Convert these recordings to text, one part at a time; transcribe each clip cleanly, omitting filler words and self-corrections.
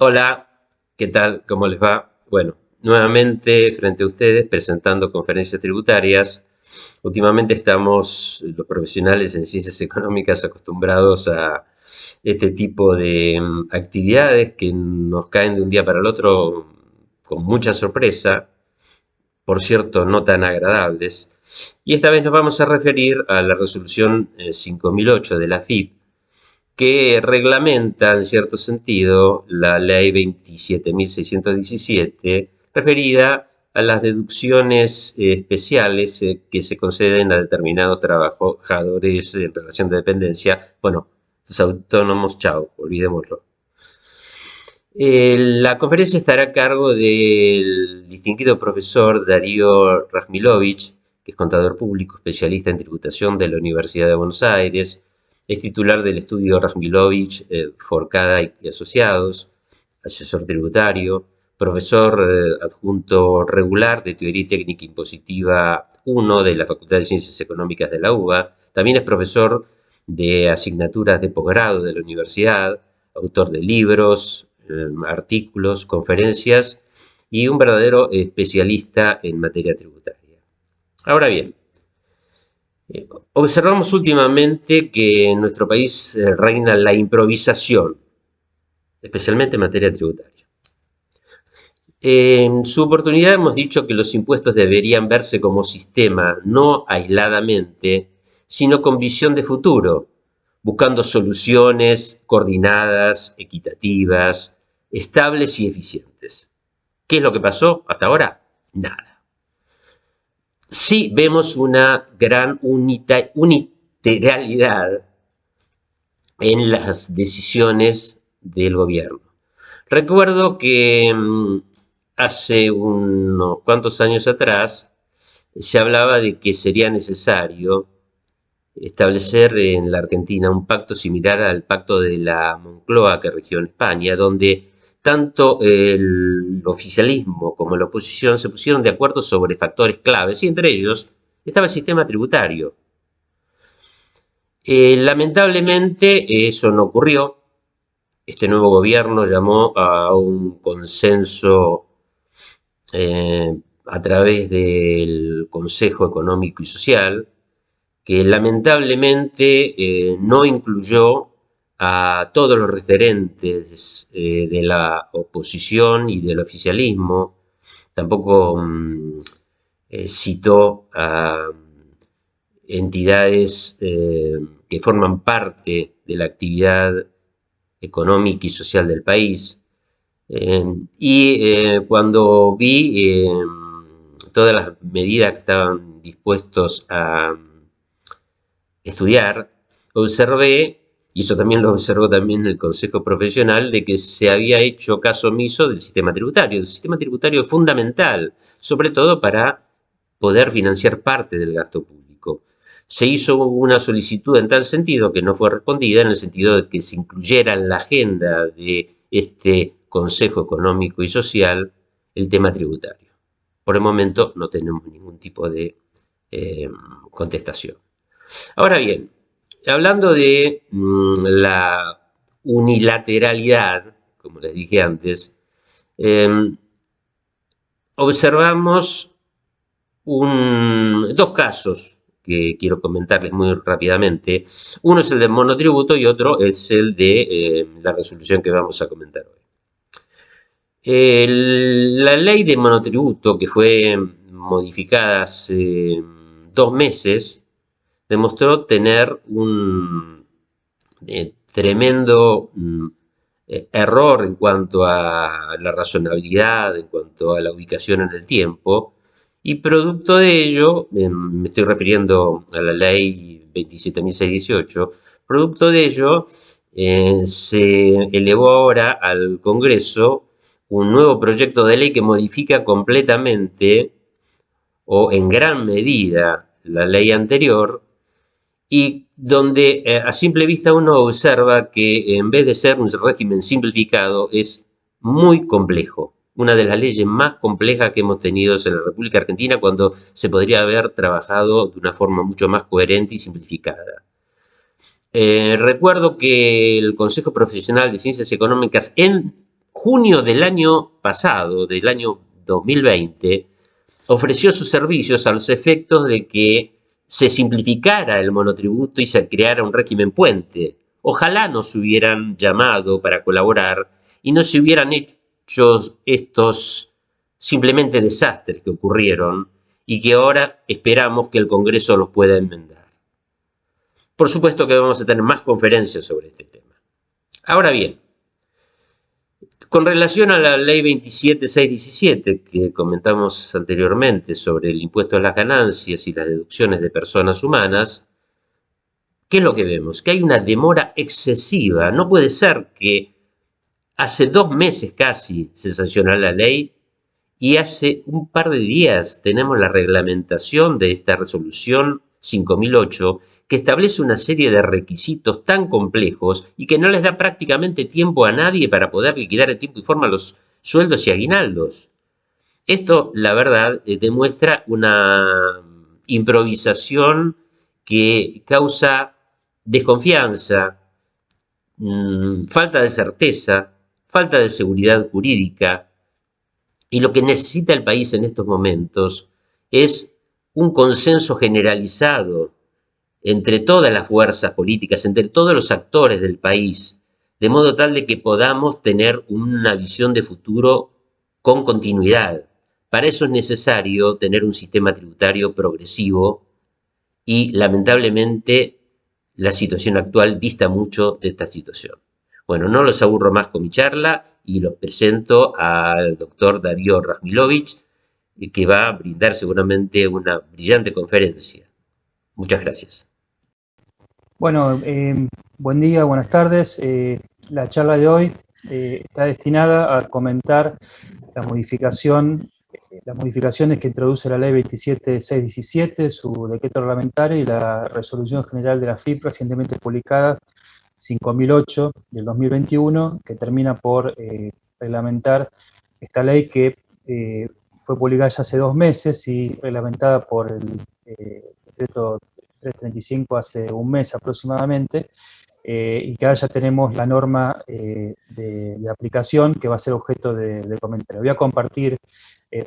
Hola, ¿qué tal? ¿Cómo les va? Bueno, nuevamente frente a ustedes presentando conferencias tributarias. Últimamente estamos los profesionales en ciencias económicas acostumbrados a este tipo de actividades que nos caen de un día para el otro con mucha sorpresa, por cierto, no tan agradables. Y esta vez nos vamos a referir a la resolución 5008 de la AFIP, que reglamenta, en cierto sentido, la ley 27.617, referida a las deducciones especiales que se conceden a determinados trabajadores en relación de dependencia. Bueno, los autónomos, chao, olvidémoslo. La conferencia estará a cargo del distinguido profesor Darío Razmilovich, que es contador público, especialista en tributación de la Universidad de Buenos Aires, es titular del estudio Razmilovich, Forcada y Asociados, asesor tributario, profesor adjunto regular de Teoría y Técnica Impositiva 1 de la Facultad de Ciencias Económicas de la UBA, también es profesor de asignaturas de posgrado de la universidad, autor de libros, artículos, conferencias y un verdadero especialista en materia tributaria. Ahora bien, observamos últimamente que en nuestro país reina la improvisación, especialmente en materia tributaria. En su oportunidad hemos dicho que los impuestos deberían verse como sistema, no aisladamente, sino con visión de futuro, buscando soluciones coordinadas, equitativas, estables y eficientes. ¿Qué es lo que pasó hasta ahora? Nada. Sí vemos una gran unilateralidad en las decisiones del gobierno. Recuerdo que hace unos cuantos años atrás se hablaba de que sería necesario establecer en la Argentina un pacto similar al pacto de la Moncloa que rigió en España, donde tanto el oficialismo como la oposición se pusieron de acuerdo sobre factores claves y entre ellos estaba el sistema tributario. Lamentablemente eso no ocurrió. Este nuevo gobierno llamó a un consenso a través del Consejo Económico y Social, que lamentablemente no incluyó a todos los referentes de la oposición y del oficialismo, tampoco citó a entidades que forman parte de la actividad económica y social del país. Cuando vi todas las medidas que estaban dispuestos a estudiar, observé, y eso también lo observó también el Consejo Profesional, de que se había hecho caso omiso del sistema tributario. El sistema tributario es fundamental, sobre todo para poder financiar parte del gasto público. Se hizo una solicitud en tal sentido que no fue respondida, en el sentido de que se incluyera en la agenda de este Consejo Económico y Social el tema tributario. Por el momento no tenemos ningún tipo de contestación. Ahora bien, hablando de la unilateralidad, como les dije antes, observamos dos casos que quiero comentarles muy rápidamente. Uno es el del monotributo y otro es el de la resolución que vamos a comentar hoy. La ley de monotributo, que fue modificada hace 2 meses, demostró tener un tremendo error en cuanto a la razonabilidad, en cuanto a la ubicación en el tiempo, y producto de ello, me estoy refiriendo a la ley 27.618, producto de ello se elevó ahora al Congreso un nuevo proyecto de ley que modifica completamente o en gran medida la ley anterior, y donde a simple vista uno observa que en vez de ser un régimen simplificado es muy complejo, una de las leyes más complejas que hemos tenido en la República Argentina, cuando se podría haber trabajado de una forma mucho más coherente y simplificada. Recuerdo que el Consejo Profesional de Ciencias Económicas, en junio del año pasado, del año 2020, ofreció sus servicios a los efectos de que se simplificara el monotributo y se creara un régimen puente. Ojalá nos hubieran llamado para colaborar y no se hubieran hecho estos simplemente desastres que ocurrieron y que ahora esperamos que el Congreso los pueda enmendar. Por supuesto que vamos a tener más conferencias sobre este tema. Ahora bien, con relación a la ley 27617 que comentamos anteriormente sobre el impuesto a las ganancias y las deducciones de personas humanas, ¿qué es lo que vemos? Que hay una demora excesiva. No puede ser que hace 2 meses casi se sancionó la ley y hace un par de días tenemos la reglamentación de esta resolución 5008 que establece una serie de requisitos tan complejos y que no les da prácticamente tiempo a nadie para poder liquidar en tiempo y forma los sueldos y aguinaldos. Esto, la verdad, demuestra una improvisación que causa desconfianza, falta de certeza, falta de seguridad jurídica, y lo que necesita el país en estos momentos es un consenso generalizado entre todas las fuerzas políticas, entre todos los actores del país, de modo tal de que podamos tener una visión de futuro con continuidad. Para eso es necesario tener un sistema tributario progresivo y lamentablemente la situación actual dista mucho de esta situación. Bueno, no los aburro más con mi charla y los presento al doctor Darío Razmilovich, que va a brindar seguramente una brillante conferencia. Muchas gracias. Bueno, buen día, buenas tardes. La charla de hoy está destinada a comentar la modificación, las modificaciones que introduce la ley 27617, su decreto reglamentario y la resolución general de la FIP recientemente publicada 5008 del 2021, que termina por reglamentar esta ley que fue publicada ya hace 2 meses y reglamentada por el decreto 335 hace un mes aproximadamente, y que ahora ya tenemos la norma de aplicación que va a ser objeto de comentario. Voy a compartir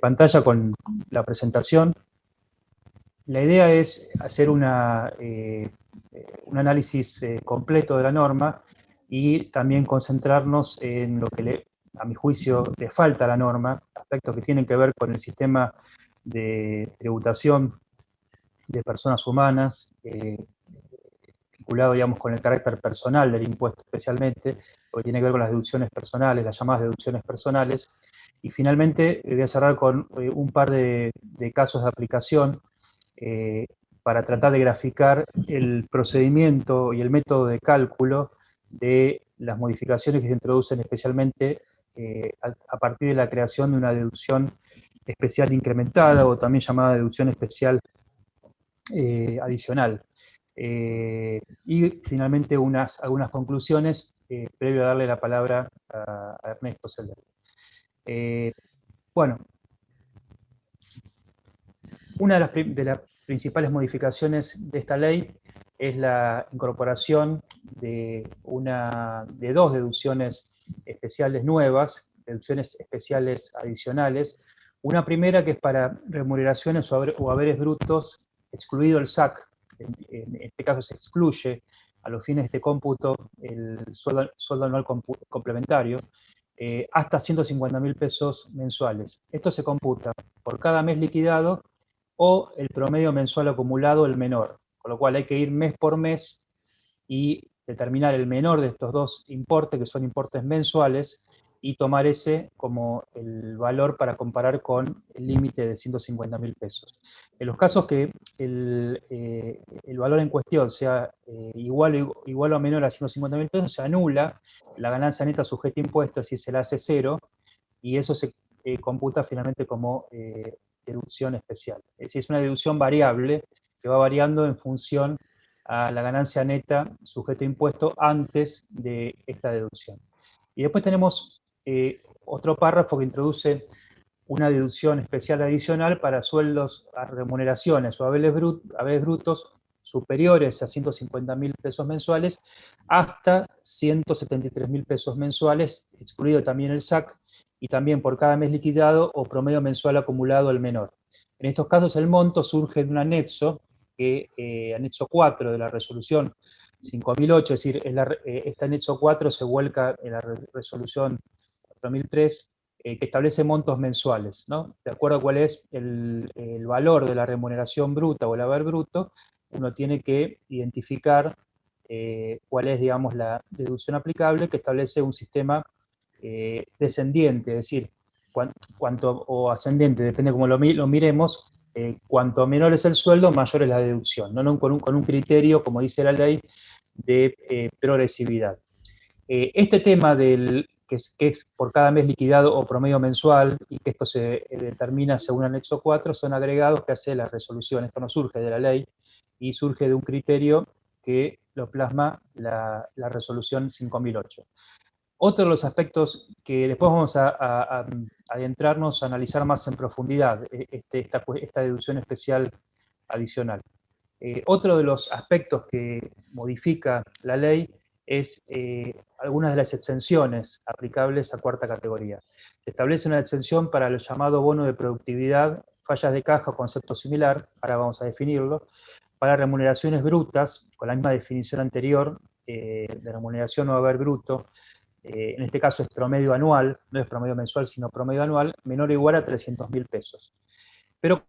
pantalla con la presentación. La idea es hacer un análisis completo de la norma y también concentrarnos en lo que a mi juicio le falta a la norma, aspectos que tienen que ver con el sistema de tributación de personas humanas, vinculado, digamos, con el carácter personal del impuesto especialmente, lo que tiene que ver con las deducciones personales, las llamadas deducciones personales. Y finalmente voy a cerrar con un par de casos de aplicación para tratar de graficar el procedimiento y el método de cálculo de las modificaciones que se introducen especialmente a partir de la creación de una deducción especial incrementada o también llamada deducción especial adicional. Y finalmente algunas conclusiones previo a darle la palabra a Ernesto Selder. Bueno, una de las principales modificaciones de esta ley es la incorporación de dos deducciones especiales nuevas, deducciones especiales adicionales. Una primera que es para remuneraciones o haberes brutos, excluido el SAC. En este caso se excluye a los fines de este cómputo el sueldo anual complementario, hasta 150.000 pesos mensuales. Esto se computa por cada mes liquidado o el promedio mensual acumulado, el menor. Con lo cual hay que ir mes por mes y determinar el menor de estos dos importes, que son importes mensuales, y tomar ese como el valor para comparar con el límite de 150.000 pesos. En los casos que el valor en cuestión sea igual o menor a 150.000 pesos, se anula la ganancia neta sujeta a impuestos, es decir, se la hace cero, y eso se computa finalmente como deducción especial. Es decir, es una deducción variable que va variando en función a la ganancia neta sujeto a impuesto antes de esta deducción. Y después tenemos otro párrafo que introduce una deducción especial adicional para sueldos, a remuneraciones o haberes brutos superiores a 150.000 pesos mensuales hasta 173.000 pesos mensuales, excluido también el SAC, y también por cada mes liquidado o promedio mensual acumulado el menor. En estos casos el monto surge de un anexo, anexo 4 de la resolución 5008, es decir, este anexo 4 se vuelca en la resolución 4003, que establece montos mensuales, ¿no? De acuerdo a cuál es el valor de la remuneración bruta o el haber bruto, uno tiene que identificar cuál es, digamos, la deducción aplicable, que establece un sistema descendiente, es decir, o ascendente, depende de cómo lo miremos, cuanto menor es el sueldo, mayor es la deducción, ¿no? Con un criterio, como dice la ley, de progresividad. Este tema que es por cada mes liquidado o promedio mensual, y que esto se determina según anexo 4, son agregados que hace la resolución. Esto no surge de la ley, y surge de un criterio que lo plasma la resolución 5008. Otro de los aspectos que después vamos a adentrarnos, a analizar más en profundidad, esta deducción especial adicional. Otro de los aspectos que modifica la ley es algunas de las exenciones aplicables a cuarta categoría. Se establece una exención para el llamado bono de productividad, fallas de caja o concepto similar, ahora vamos a definirlo, para remuneraciones brutas, con la misma definición anterior, de remuneración o haber bruto, en este caso es promedio anual, no es promedio mensual, sino promedio anual, menor o igual a 300.000 pesos. Pero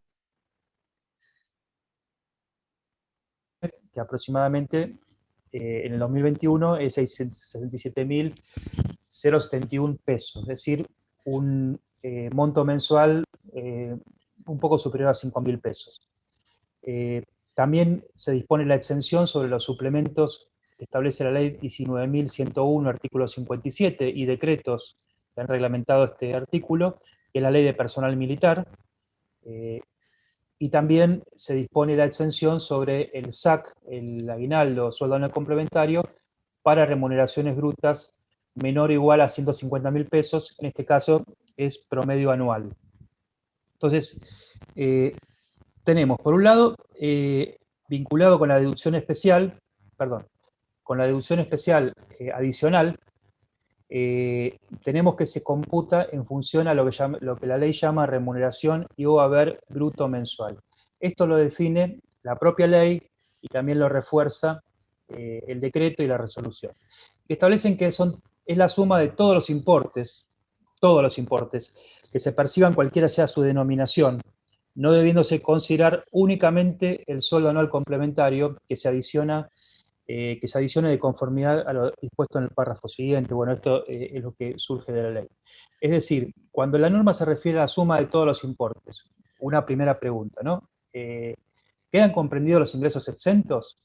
que aproximadamente en el 2021 es 667.071 pesos, es decir, un monto mensual un poco superior a 5.000 pesos. También se dispone la exención sobre los suplementos que establece la ley 19.101, artículo 57, y decretos que han reglamentado este artículo, que es la ley de personal militar, y también se dispone la exención sobre el SAC, el aguinaldo, sueldo anual complementario, para remuneraciones brutas menor o igual a 150.000 pesos, en este caso es promedio anual. Entonces, tenemos, por un lado, vinculado con la deducción especial, con la deducción especial adicional, tenemos que se computa en función a lo que la ley llama remuneración y o haber bruto mensual. Esto lo define la propia ley y también lo refuerza el decreto y la resolución, que establecen que es la suma de todos los importes que se perciban cualquiera sea su denominación, no debiéndose considerar únicamente el sueldo anual complementario que se adicione de conformidad a lo dispuesto en el párrafo siguiente. Bueno, esto es lo que surge de la ley. Es decir, cuando la norma se refiere a la suma de todos los importes, una primera pregunta, ¿no? ¿Quedan comprendidos los ingresos exentos?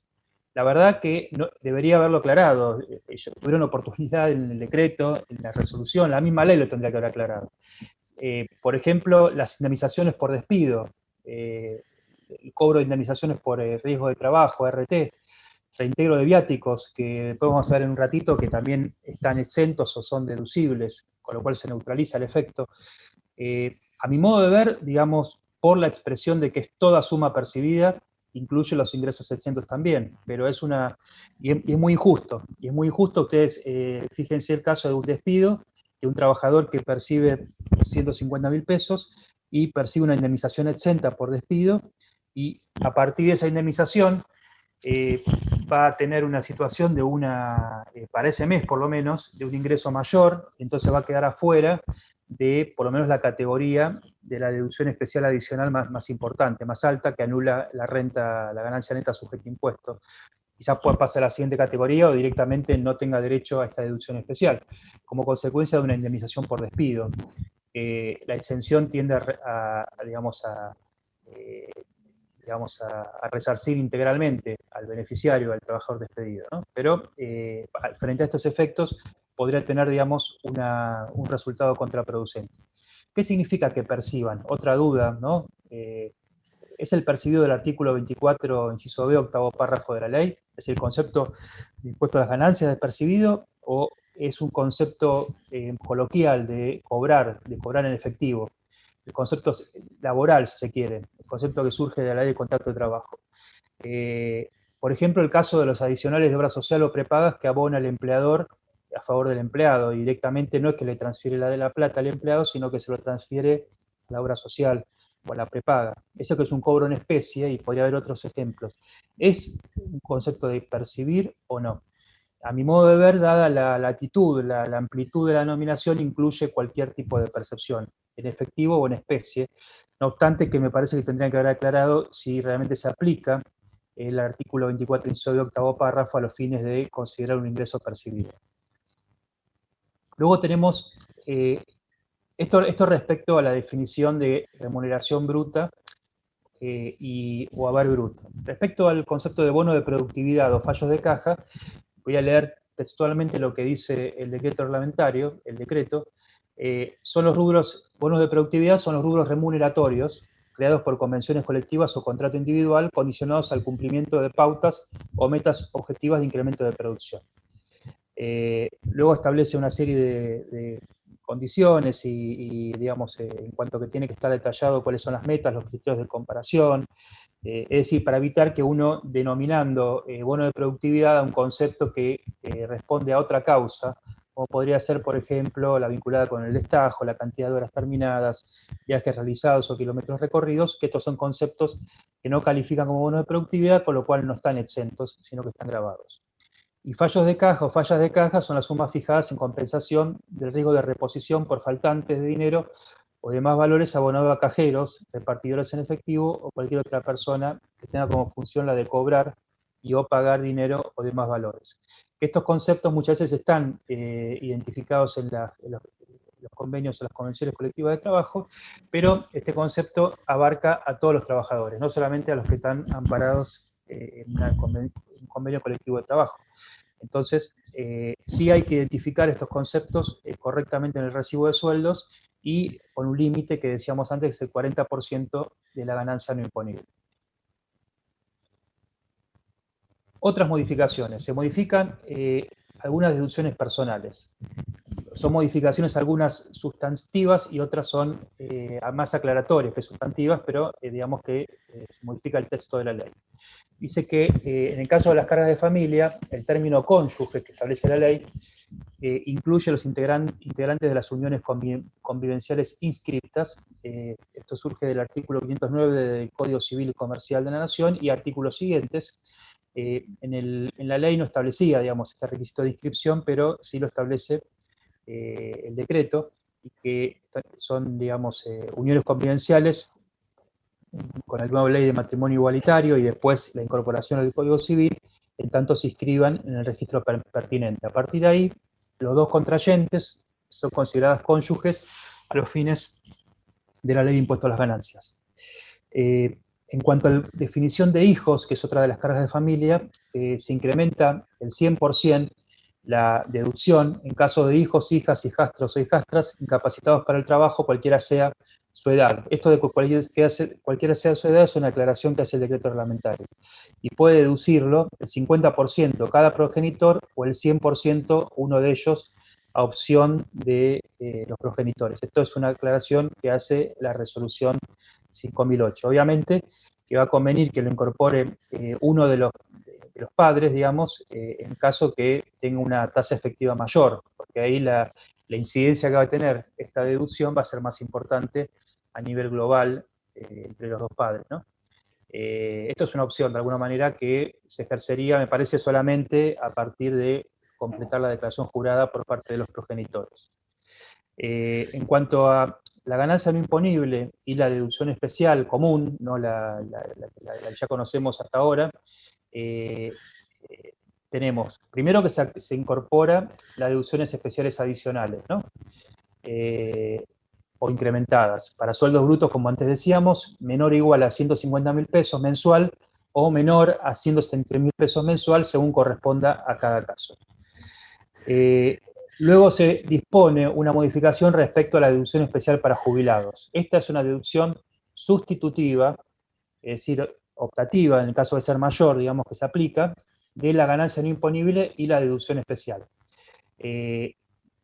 La verdad que debería haberlo aclarado. Tuvieron oportunidad en el decreto, en la resolución, la misma ley lo tendría que haber aclarado. Por ejemplo, las indemnizaciones por despido, el cobro de indemnizaciones por riesgo de trabajo, RT, reintegro de viáticos, que después vamos a ver en un ratito que también están exentos o son deducibles, con lo cual se neutraliza el efecto. A mi modo de ver, digamos, por la expresión de que es toda suma percibida, incluye los ingresos exentos también, pero es y es muy injusto, ustedes fíjense el caso de un despido, de un trabajador que percibe 150.000 pesos y percibe una indemnización exenta por despido, y a partir de esa indemnización va a tener una situación de para ese mes por lo menos, de un ingreso mayor, entonces va a quedar afuera de por lo menos la categoría de la deducción especial adicional más importante, más alta, que anula la renta, la ganancia neta sujeta a impuestos. Quizás pueda pasar a la siguiente categoría o directamente no tenga derecho a esta deducción especial, como consecuencia de una indemnización por despido. La exención tiende a resarcir integralmente al beneficiario, al trabajador despedido, ¿no? Pero frente a estos efectos podría tener, digamos, un resultado contraproducente. ¿Qué significa que perciban? Otra duda, ¿no? ¿Es el percibido del artículo 24, inciso B, octavo párrafo de la ley? ¿Es el concepto de impuesto a las ganancias de percibido, o es un concepto coloquial de cobrar en efectivo? El concepto laboral, si se quiere, el concepto que surge de la ley de contrato de trabajo. Por ejemplo, el caso de los adicionales de obra social o prepagas que abona el empleador a favor del empleado. Directamente no es que le transfiere la plata al empleado, sino que se lo transfiere a la obra social o a la prepaga. Eso que es un cobro en especie, y podría haber otros ejemplos. ¿Es un concepto de percibir o no? A mi modo de ver, dada la latitud, la amplitud de la denominación, incluye cualquier tipo de percepción, en efectivo o en especie. No obstante, que me parece que tendrían que haber aclarado si realmente se aplica el artículo 24, inciso octavo párrafo, a los fines de considerar un ingreso percibido. Luego tenemos esto respecto a la definición de remuneración bruta o haber bruto. Respecto al concepto de bono de productividad o fallos de caja, voy a leer textualmente lo que dice el decreto reglamentario, el decreto. Son los rubros, bonos de productividad son los rubros remuneratorios creados por convenciones colectivas o contrato individual condicionados al cumplimiento de pautas o metas objetivas de incremento de producción. Luego establece una serie de condiciones y digamos, en cuanto a que tiene que estar detallado cuáles son las metas, los criterios de comparación, es decir, para evitar que uno, denominando bono de productividad a un concepto que responde a otra causa, como podría ser, por ejemplo, la vinculada con el destajo, la cantidad de horas terminadas, viajes realizados o kilómetros recorridos, que estos son conceptos que no califican como bono de productividad, con lo cual no están exentos, sino que están grabados. Y fallos de caja o fallas de caja son las sumas fijadas en compensación del riesgo de reposición por faltantes de dinero o demás valores abonados a cajeros, repartidores en efectivo o cualquier otra persona que tenga como función la de cobrar y o pagar dinero o demás valores. Estos conceptos muchas veces están identificados en los convenios o las convenciones colectivas de trabajo, pero este concepto abarca a todos los trabajadores, no solamente a los que están amparados en un convenio colectivo de trabajo. Entonces, sí hay que identificar estos conceptos correctamente en el recibo de sueldos y con un límite que decíamos antes, es el 40% de la ganancia no imponible. Otras modificaciones. Se modifican algunas deducciones personales. Son modificaciones algunas sustantivas y otras son más aclaratorias que sustantivas, pero digamos que se modifica el texto de la ley. Dice que en el caso de las cargas de familia, el término cónyuge que establece la ley incluye a los integrantes de las uniones convivenciales inscriptas. Esto surge del artículo 509 del Código Civil y Comercial de la Nación y artículos siguientes. En la ley no establecía, digamos, este requisito de inscripción, pero sí lo establece el decreto, y que son, digamos, uniones convivenciales con la nueva ley de matrimonio igualitario y después la incorporación al Código Civil, en tanto se inscriban en el registro pertinente. A partir de ahí, los dos contrayentes son consideradas cónyuges a los fines de la ley de impuesto a las ganancias. En cuanto a la definición de hijos, que es otra de las cargas de familia, se incrementa el 100% la deducción en caso de hijos, hijas, hijastros o hijastras incapacitados para el trabajo, cualquiera sea su edad. Esto de cualquiera sea su edad es una aclaración que hace el decreto reglamentario. Y puede deducirlo el 50% cada progenitor o el 100% uno de ellos a opción de los progenitores. Esto es una aclaración que hace la resolución 5008. Obviamente que va a convenir que lo incorpore uno de los padres, digamos, en caso que tenga una tasa efectiva mayor, porque ahí la incidencia que va a tener esta deducción va a ser más importante a nivel global entre los dos padres, ¿no? Esto es una opción, de alguna manera, que se ejercería, me parece, solamente a partir de completar la declaración jurada por parte de los progenitores. En cuanto a la ganancia no imponible y la deducción especial común, no la que ya conocemos hasta ahora, tenemos, primero que se incorpora las deducciones especiales adicionales, ¿no? O incrementadas. Para sueldos brutos, como antes decíamos, menor o igual a 150.000 pesos mensual o menor a 173.000 pesos mensual, según corresponda a cada caso. Luego se dispone una modificación respecto a la deducción especial para jubilados. Esta es una deducción sustitutiva, es decir, optativa, en el caso de ser mayor, digamos que se aplica, de la ganancia no imponible y la deducción especial.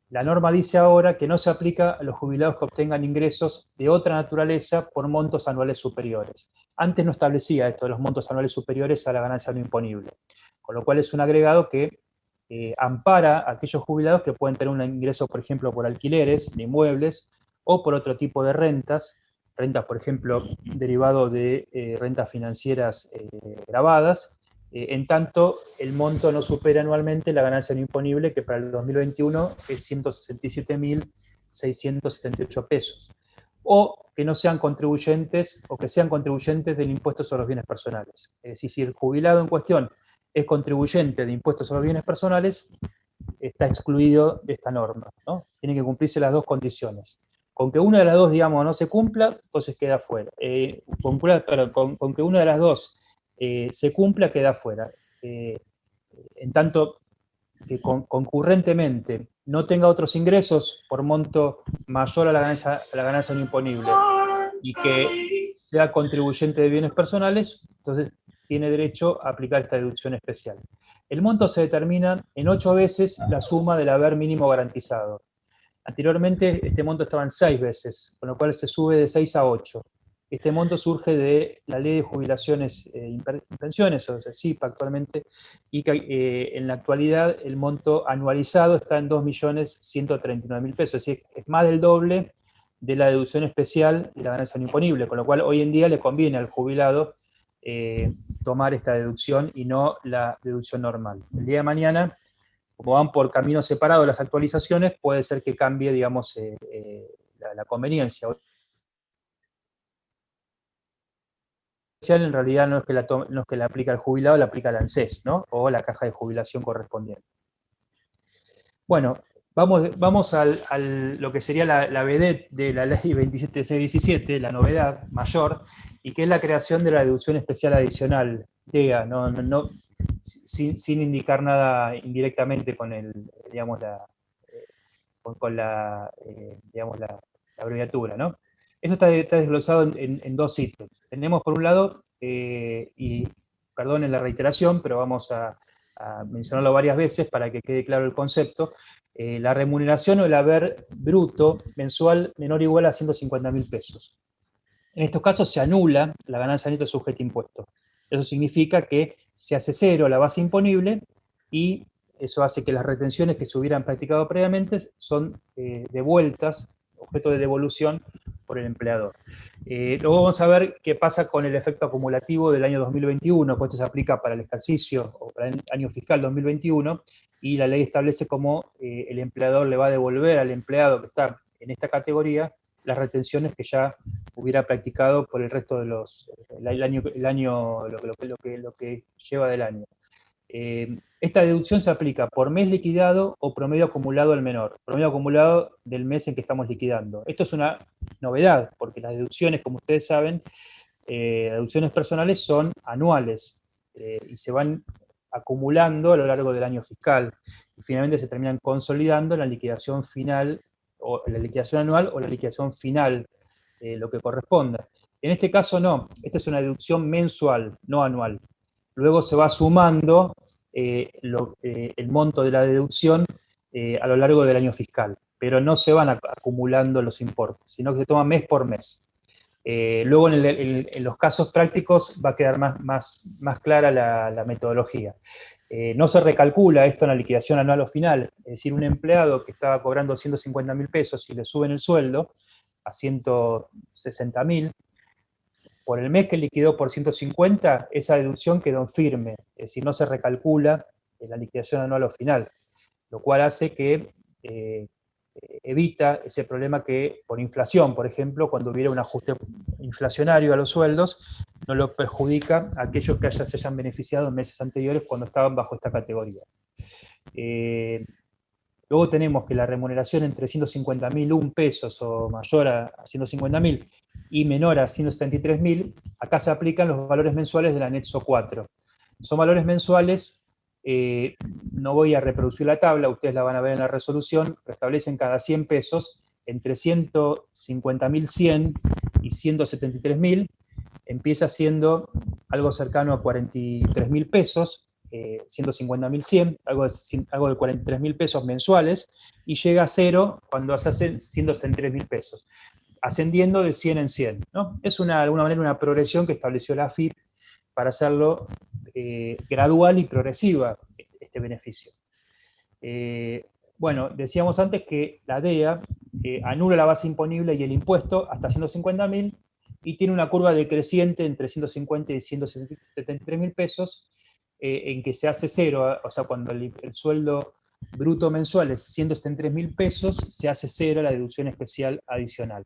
La norma dice ahora que no se aplica a los jubilados que obtengan ingresos de otra naturaleza por montos anuales superiores. Antes no establecía esto de los montos anuales superiores a la ganancia no imponible, con lo cual es un agregado que ampara a aquellos jubilados que pueden tener un ingreso, por ejemplo, por alquileres de inmuebles o por otro tipo de rentas, por ejemplo, derivado de rentas financieras grabadas, en tanto el monto no supera anualmente la ganancia no imponible, que para el 2021 es 167.678 pesos, o que no sean contribuyentes, o que sean contribuyentes del impuesto sobre los bienes personales. Es decir, si el jubilado en cuestión es contribuyente de impuestos sobre los bienes personales, está excluido de esta norma, ¿no? Tienen que cumplirse las dos condiciones. Con que una de las dos, digamos, no se cumpla, entonces queda fuera. Con que una de las dos se cumpla, queda fuera. En tanto que concurrentemente no tenga otros ingresos por monto mayor a la ganancia no imponible y que sea contribuyente de bienes personales, entonces tiene derecho a aplicar esta deducción especial. El monto se determina en 8 veces la suma del haber mínimo garantizado. Anteriormente este monto estaba en 6 veces, con lo cual se sube de 6 a 8. Este monto surge de la Ley de Jubilaciones y Pensiones, o sea, SIP actualmente, y que en la actualidad el monto anualizado está en 2.139.000 pesos, es decir, es más del doble de la deducción especial y la ganancia no imponible, con lo cual hoy en día le conviene al jubilado tomar esta deducción y no la deducción normal. El día de mañana, como van por caminos separados las actualizaciones, puede ser que cambie, digamos, la conveniencia. En realidad no es que la aplica el jubilado, la aplica la ANSES, ¿no? O la caja de jubilación correspondiente. Bueno, vamos a lo que sería la vedette de la ley 27617, la novedad mayor, y que es la creación de la deducción especial adicional, TEA, sin indicar nada indirectamente con digamos, la abreviatura, ¿no? Esto está desglosado en 2 ítems. Tenemos por un lado, y perdonen la reiteración, pero vamos a mencionarlo varias veces para que quede claro el concepto, la remuneración o el haber bruto mensual menor o igual a 150.000 pesos. En estos casos se anula la ganancia neta sujeta a impuesto. Eso significa que se hace cero la base imponible y eso hace que las retenciones que se hubieran practicado previamente son devueltas, objeto de devolución por el empleador. Luego vamos a ver qué pasa con el efecto acumulativo del año 2021, pues esto se aplica para el ejercicio o para el año fiscal 2021, y la ley establece cómo el empleador le va a devolver al empleado que está en esta categoría las retenciones que ya hubiera practicado por el resto de lo que lleva del año. Esta deducción se aplica por mes liquidado o promedio acumulado al menor, promedio acumulado del mes en que estamos liquidando. Esto es una novedad, porque las deducciones, como ustedes saben, deducciones personales son anuales y se van acumulando a lo largo del año fiscal y finalmente se terminan consolidando en la liquidación final, o la liquidación anual o la liquidación final, lo que corresponda. En este caso no, esta es una deducción mensual, no anual. Luego se va sumando el monto de la deducción a lo largo del año fiscal, pero no se van acumulando los importes, sino que se toma mes por mes. Luego en los casos prácticos va a quedar más clara la metodología. No se recalcula esto en la liquidación anual o final, es decir, un empleado que estaba cobrando 150.000 pesos y le suben el sueldo a 160.000, por el mes que liquidó por 150, esa deducción quedó en firme, es decir, no se recalcula en la liquidación anual o final, lo cual hace que evita ese problema que por inflación, por ejemplo, cuando hubiera un ajuste inflacionario a los sueldos, no lo perjudica a aquellos que se hayan beneficiado en meses anteriores cuando estaban bajo esta categoría. Luego tenemos que la remuneración entre 150.001 pesos o mayor a 150.000 y menor a 173.000, acá se aplican los valores mensuales del anexo 4. Son valores mensuales, no voy a reproducir la tabla, ustedes la van a ver en la resolución, pero establecen cada 100 pesos entre 150.100 y 173.000, empieza siendo algo cercano a 43.000 pesos, 150.100, algo de 43.000 pesos mensuales, y llega a cero cuando se hacen 173.000 pesos, ascendiendo de 100 en 100, ¿no? Es de alguna manera una progresión que estableció la AFIP para hacerlo gradual y progresiva, este beneficio. Bueno, decíamos antes que la DEA anula la base imponible y el impuesto hasta 150.000 y tiene una curva decreciente entre 150 y 173.000 pesos, en que se hace cero, o sea, cuando el sueldo bruto mensual es 173.000 pesos, se hace cero la deducción especial adicional.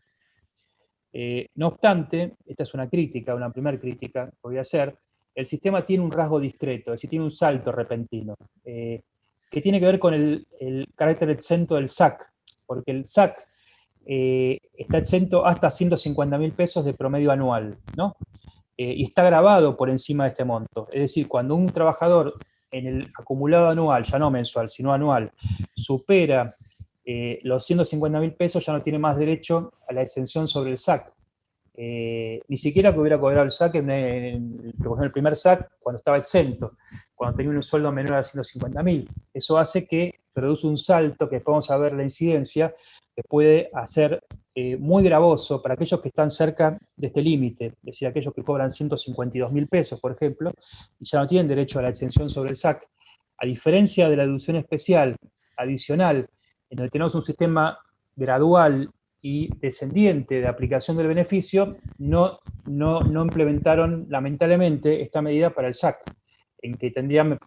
No obstante, esta es una crítica, una primera crítica que voy a hacer, el sistema tiene un rasgo discreto, es decir, tiene un salto repentino, que tiene que ver con el carácter exento del SAC, porque el SAC está exento hasta 150.000 pesos de promedio anual, ¿no? Y está grabado por encima de este monto. Es decir, cuando un trabajador en el acumulado anual, ya no mensual, sino anual, supera los 150.000 pesos, ya no tiene más derecho a la exención sobre el SAC. Ni siquiera que hubiera cobrado el SAC en el primer SAC cuando estaba exento, cuando tenía un sueldo menor a 150.000. Eso hace que produce un salto, que después vamos a ver la incidencia, que puede hacer muy gravoso para aquellos que están cerca de este límite, es decir, aquellos que cobran 152.000 pesos, por ejemplo, y ya no tienen derecho a la exención sobre el SAC. A diferencia de la deducción especial adicional, en donde tenemos un sistema gradual y descendiente de aplicación del beneficio, no implementaron lamentablemente esta medida para el SAC, en que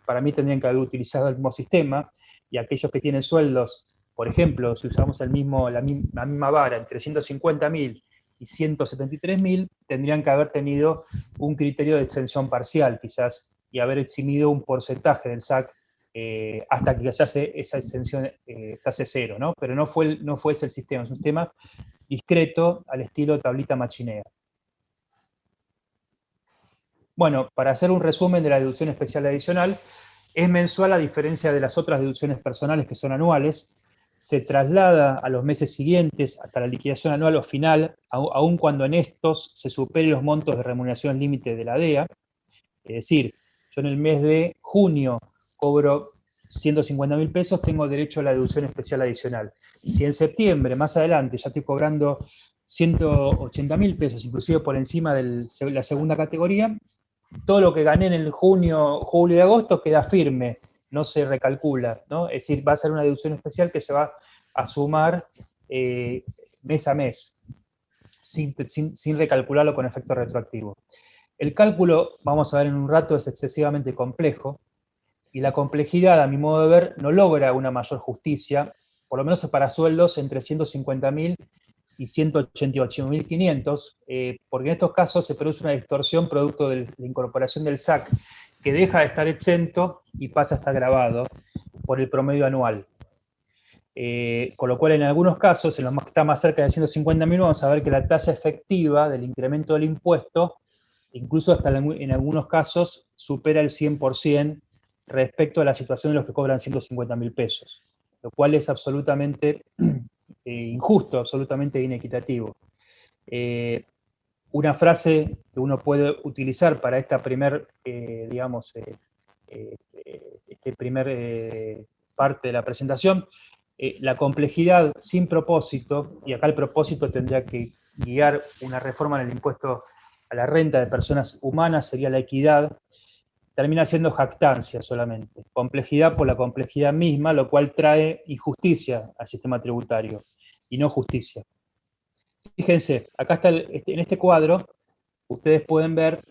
para mí tendrían que haber utilizado el mismo sistema, y aquellos que tienen sueldos, por ejemplo, si usamos la misma vara entre 150.000 y 173.000, tendrían que haber tenido un criterio de exención parcial, quizás, y haber eximido un porcentaje del SAC hasta que se hace esa exención, se hace cero, ¿no? Pero no fue ese el sistema, es un sistema discreto al estilo tablita machinea. Bueno, para hacer un resumen de la deducción especial adicional, es mensual a diferencia de las otras deducciones personales que son anuales, se traslada a los meses siguientes hasta la liquidación anual o final, aun cuando en estos se superen los montos de remuneración límite de la DEA. Es decir, yo en el mes de junio cobro 150.000 pesos, tengo derecho a la deducción especial adicional. Si en septiembre, más adelante, ya estoy cobrando 180.000 pesos, inclusive por encima de la segunda categoría, todo lo que gané en el junio, julio y agosto queda firme, no se recalcula, ¿no? Es decir, va a ser una deducción especial que se va a sumar mes a mes, sin recalcularlo con efecto retroactivo. El cálculo, vamos a ver en un rato, es excesivamente complejo, y la complejidad, a mi modo de ver, no logra una mayor justicia, por lo menos para sueldos entre 150.000 y 188.500, porque en estos casos se produce una distorsión producto de la incorporación del SAC, que deja de estar exento y pasa a estar grabado por el promedio anual. Con lo cual, en algunos casos, en los que está más cerca de 150.000, vamos a ver que la tasa efectiva del incremento del impuesto, incluso hasta en algunos casos, supera el 100% respecto a la situación de los que cobran 150.000 pesos, lo cual es absolutamente injusto, absolutamente inequitativo. Una frase que uno puede utilizar para esta primer parte de la presentación, la complejidad sin propósito, y acá el propósito tendría que guiar una reforma en el impuesto a la renta de personas humanas, sería la equidad, termina siendo jactancia solamente, complejidad por la complejidad misma, lo cual trae injusticia al sistema tributario y no justicia. Fíjense, acá está, en este cuadro, ustedes pueden ver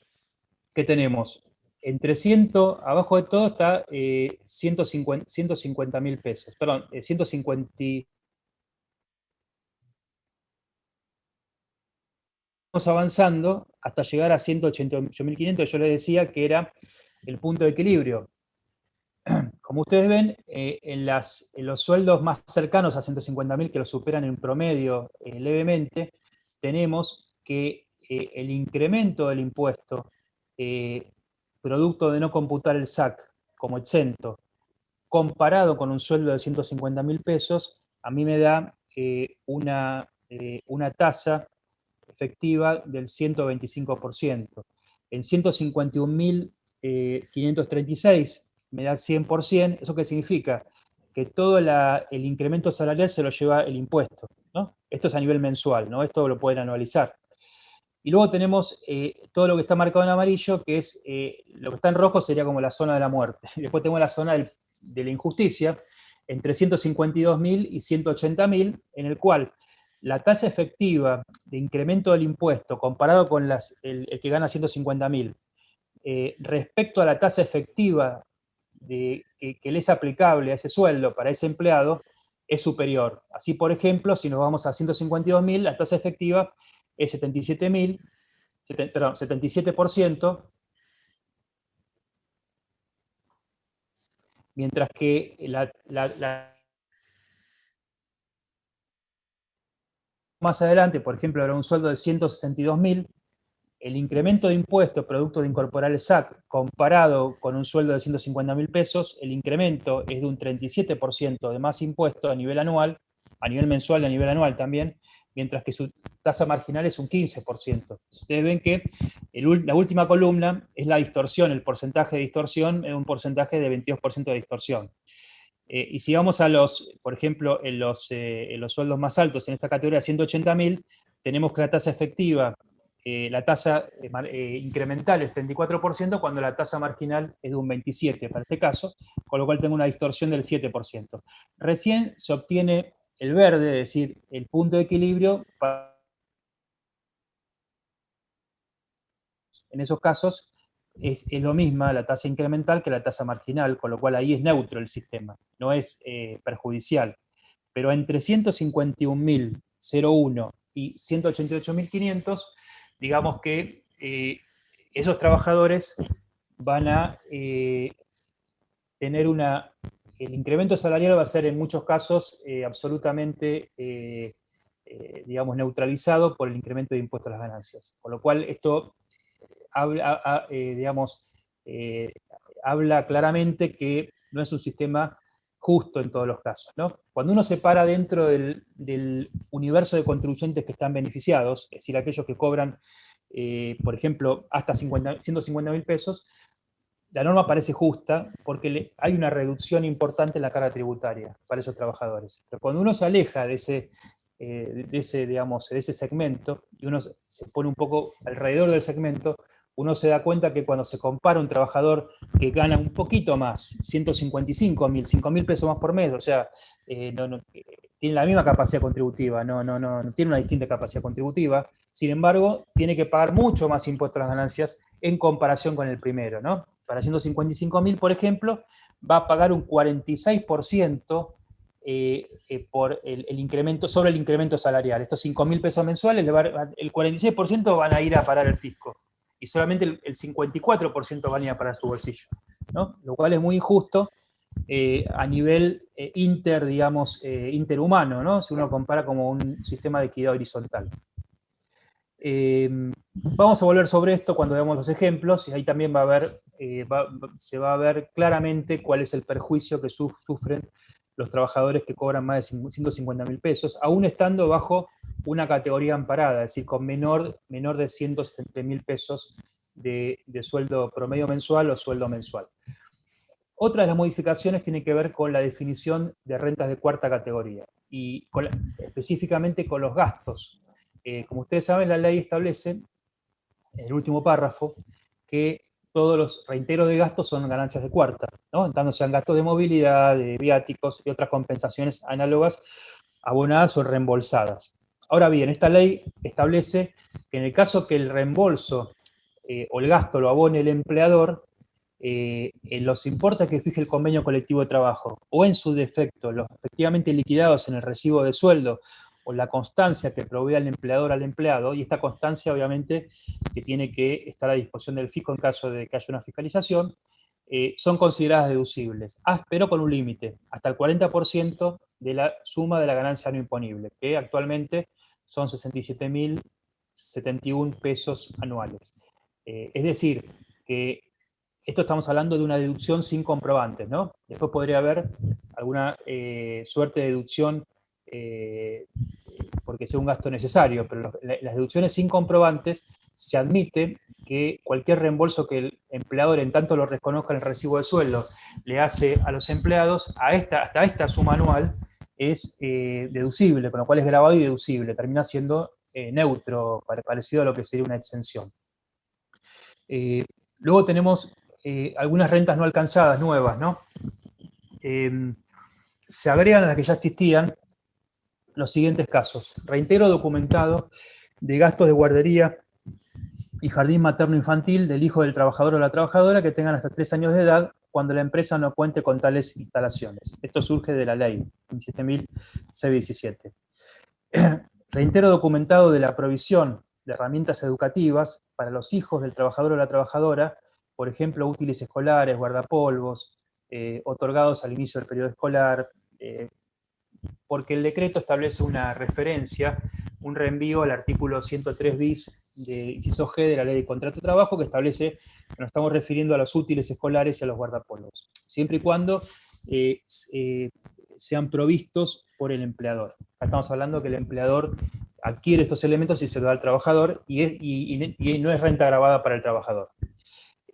que tenemos entre 100, abajo de todo está 150.000 pesos, perdón, 150. Vamos avanzando hasta llegar a 188.500, yo les decía que era el punto de equilibrio. Como ustedes ven, en los sueldos más cercanos a 150.000, que lo superan en promedio levemente, tenemos que el incremento del impuesto, producto de no computar el SAC como exento, comparado con un sueldo de 150.000 pesos, a mí me da una tasa efectiva del 125%. En 151.536 me da el 100%, ¿eso qué significa? Que todo el incremento salarial se lo lleva el impuesto, ¿no? Esto es a nivel mensual, ¿no? Esto lo pueden anualizar. Y luego tenemos todo lo que está marcado en amarillo, que es lo que está en rojo sería como la zona de la muerte. Después tenemos la zona de la injusticia, entre 152.000 y 180.000, en el cual la tasa efectiva de incremento del impuesto comparado con el que gana 150.000, respecto a la tasa efectiva que le es aplicable a ese sueldo para ese empleado, es superior. Así, por ejemplo, si nos vamos a 152.000, la tasa efectiva es 77%, mientras que más adelante, por ejemplo, habrá un sueldo de 162.000, el incremento de impuestos producto de incorporar el SAC comparado con un sueldo de 150.000 pesos, el incremento es de un 37% de más impuesto a nivel anual, a nivel mensual y a nivel anual también, mientras que su tasa marginal es un 15%. Ustedes ven que la última columna es la distorsión, el porcentaje de distorsión es un porcentaje de 22% de distorsión. Y si vamos a por ejemplo, en los sueldos más altos, en esta categoría 180.000, tenemos que la tasa efectiva, la tasa incremental es 34%, cuando la tasa marginal es de un 27% para este caso, con lo cual tengo una distorsión del 7%. Recién se obtiene el verde, es decir, el punto de equilibrio. En esos casos es lo misma la tasa incremental que la tasa marginal, con lo cual ahí es neutro el sistema, no es perjudicial. Pero entre 151.001 y 188.500, digamos que esos trabajadores van a tener el incremento salarial va a ser en muchos casos absolutamente, digamos, neutralizado por el incremento de impuestos a las ganancias. Con lo cual esto digamos, habla claramente que no es un sistema justo en todos los casos, ¿no? Cuando uno se para dentro del universo de contribuyentes que están beneficiados, es decir, aquellos que cobran, por ejemplo, hasta 150.000 pesos, la norma parece justa porque hay una reducción importante en la carga tributaria para esos trabajadores. Pero cuando uno se aleja digamos, de ese segmento y uno se pone un poco alrededor del segmento, uno se da cuenta que cuando se compara un trabajador que gana un poquito más, 155.000, 5.000 pesos más por mes, o sea, tiene la misma capacidad contributiva, no tiene una distinta capacidad contributiva, sin embargo, tiene que pagar mucho más impuestos a las ganancias en comparación con el primero, ¿no? Para 155.000, por ejemplo, va a pagar un 46% por el incremento, sobre el incremento salarial. Estos 5.000 pesos mensuales, el 46% van a ir a parar al fisco y solamente el 54% van a ir a parar su bolsillo, ¿no? Lo cual es muy injusto a nivel digamos, interhumano, ¿no? Si uno compara como un sistema de equidad horizontal. Vamos a volver sobre esto cuando veamos los ejemplos, y ahí también se va a ver claramente cuál es el perjuicio que sufren los trabajadores que cobran más de 150.000 pesos, aún estando bajo una categoría amparada, es decir, con menor de 170.000 pesos de sueldo promedio mensual o sueldo mensual. Otra de las modificaciones tiene que ver con la definición de rentas de cuarta categoría, y específicamente con los gastos. Como ustedes saben, la ley establece, en el último párrafo, que todos los reintegros de gastos son ganancias de cuarta, ¿no? En tanto sean gastos de movilidad, de viáticos y otras compensaciones análogas abonadas o reembolsadas. Ahora bien, esta ley establece que en el caso que el reembolso o el gasto lo abone el empleador, en los importes que fije el convenio colectivo de trabajo, o en su defecto, los efectivamente liquidados en el recibo de sueldo, o la constancia que provee el empleador al empleado, y esta constancia obviamente que tiene que estar a disposición del fisco en caso de que haya una fiscalización, son consideradas deducibles, pero con un límite, hasta el 40% de la suma de la ganancia no imponible, que actualmente son 67.071 pesos anuales. Es decir, que esto estamos hablando de una deducción sin comprobantes, ¿no? Después podría haber alguna suerte de deducción porque sea un gasto necesario, pero las deducciones sin comprobantes se admite que cualquier reembolso que el empleador, en tanto lo reconozca en el recibo de sueldo, le hace a los empleados, hasta esta suma anual es deducible, con lo cual es grabado y deducible, termina siendo neutro, parecido a lo que sería una exención. Luego tenemos algunas rentas no alcanzadas nuevas, ¿no? Se agregan a las que ya existían los siguientes casos: reintegro documentado de gastos de guardería y jardín materno-infantil del hijo del trabajador o la trabajadora que tengan hasta 3 años de edad cuando la empresa no cuente con tales instalaciones. Esto surge de la ley 27.617. Reintegro documentado de la provisión de herramientas educativas para los hijos del trabajador o la trabajadora, por ejemplo, útiles escolares, guardapolvos, otorgados al inicio del periodo escolar, porque el decreto establece una referencia, un reenvío al artículo 103 bis de inciso G de la Ley de Contrato de Trabajo, que establece que nos estamos refiriendo a los útiles escolares y a los guardapolvos, siempre y cuando sean provistos por el empleador. Acá estamos hablando que el empleador adquiere estos elementos y se lo da al trabajador, y no es renta gravada para el trabajador.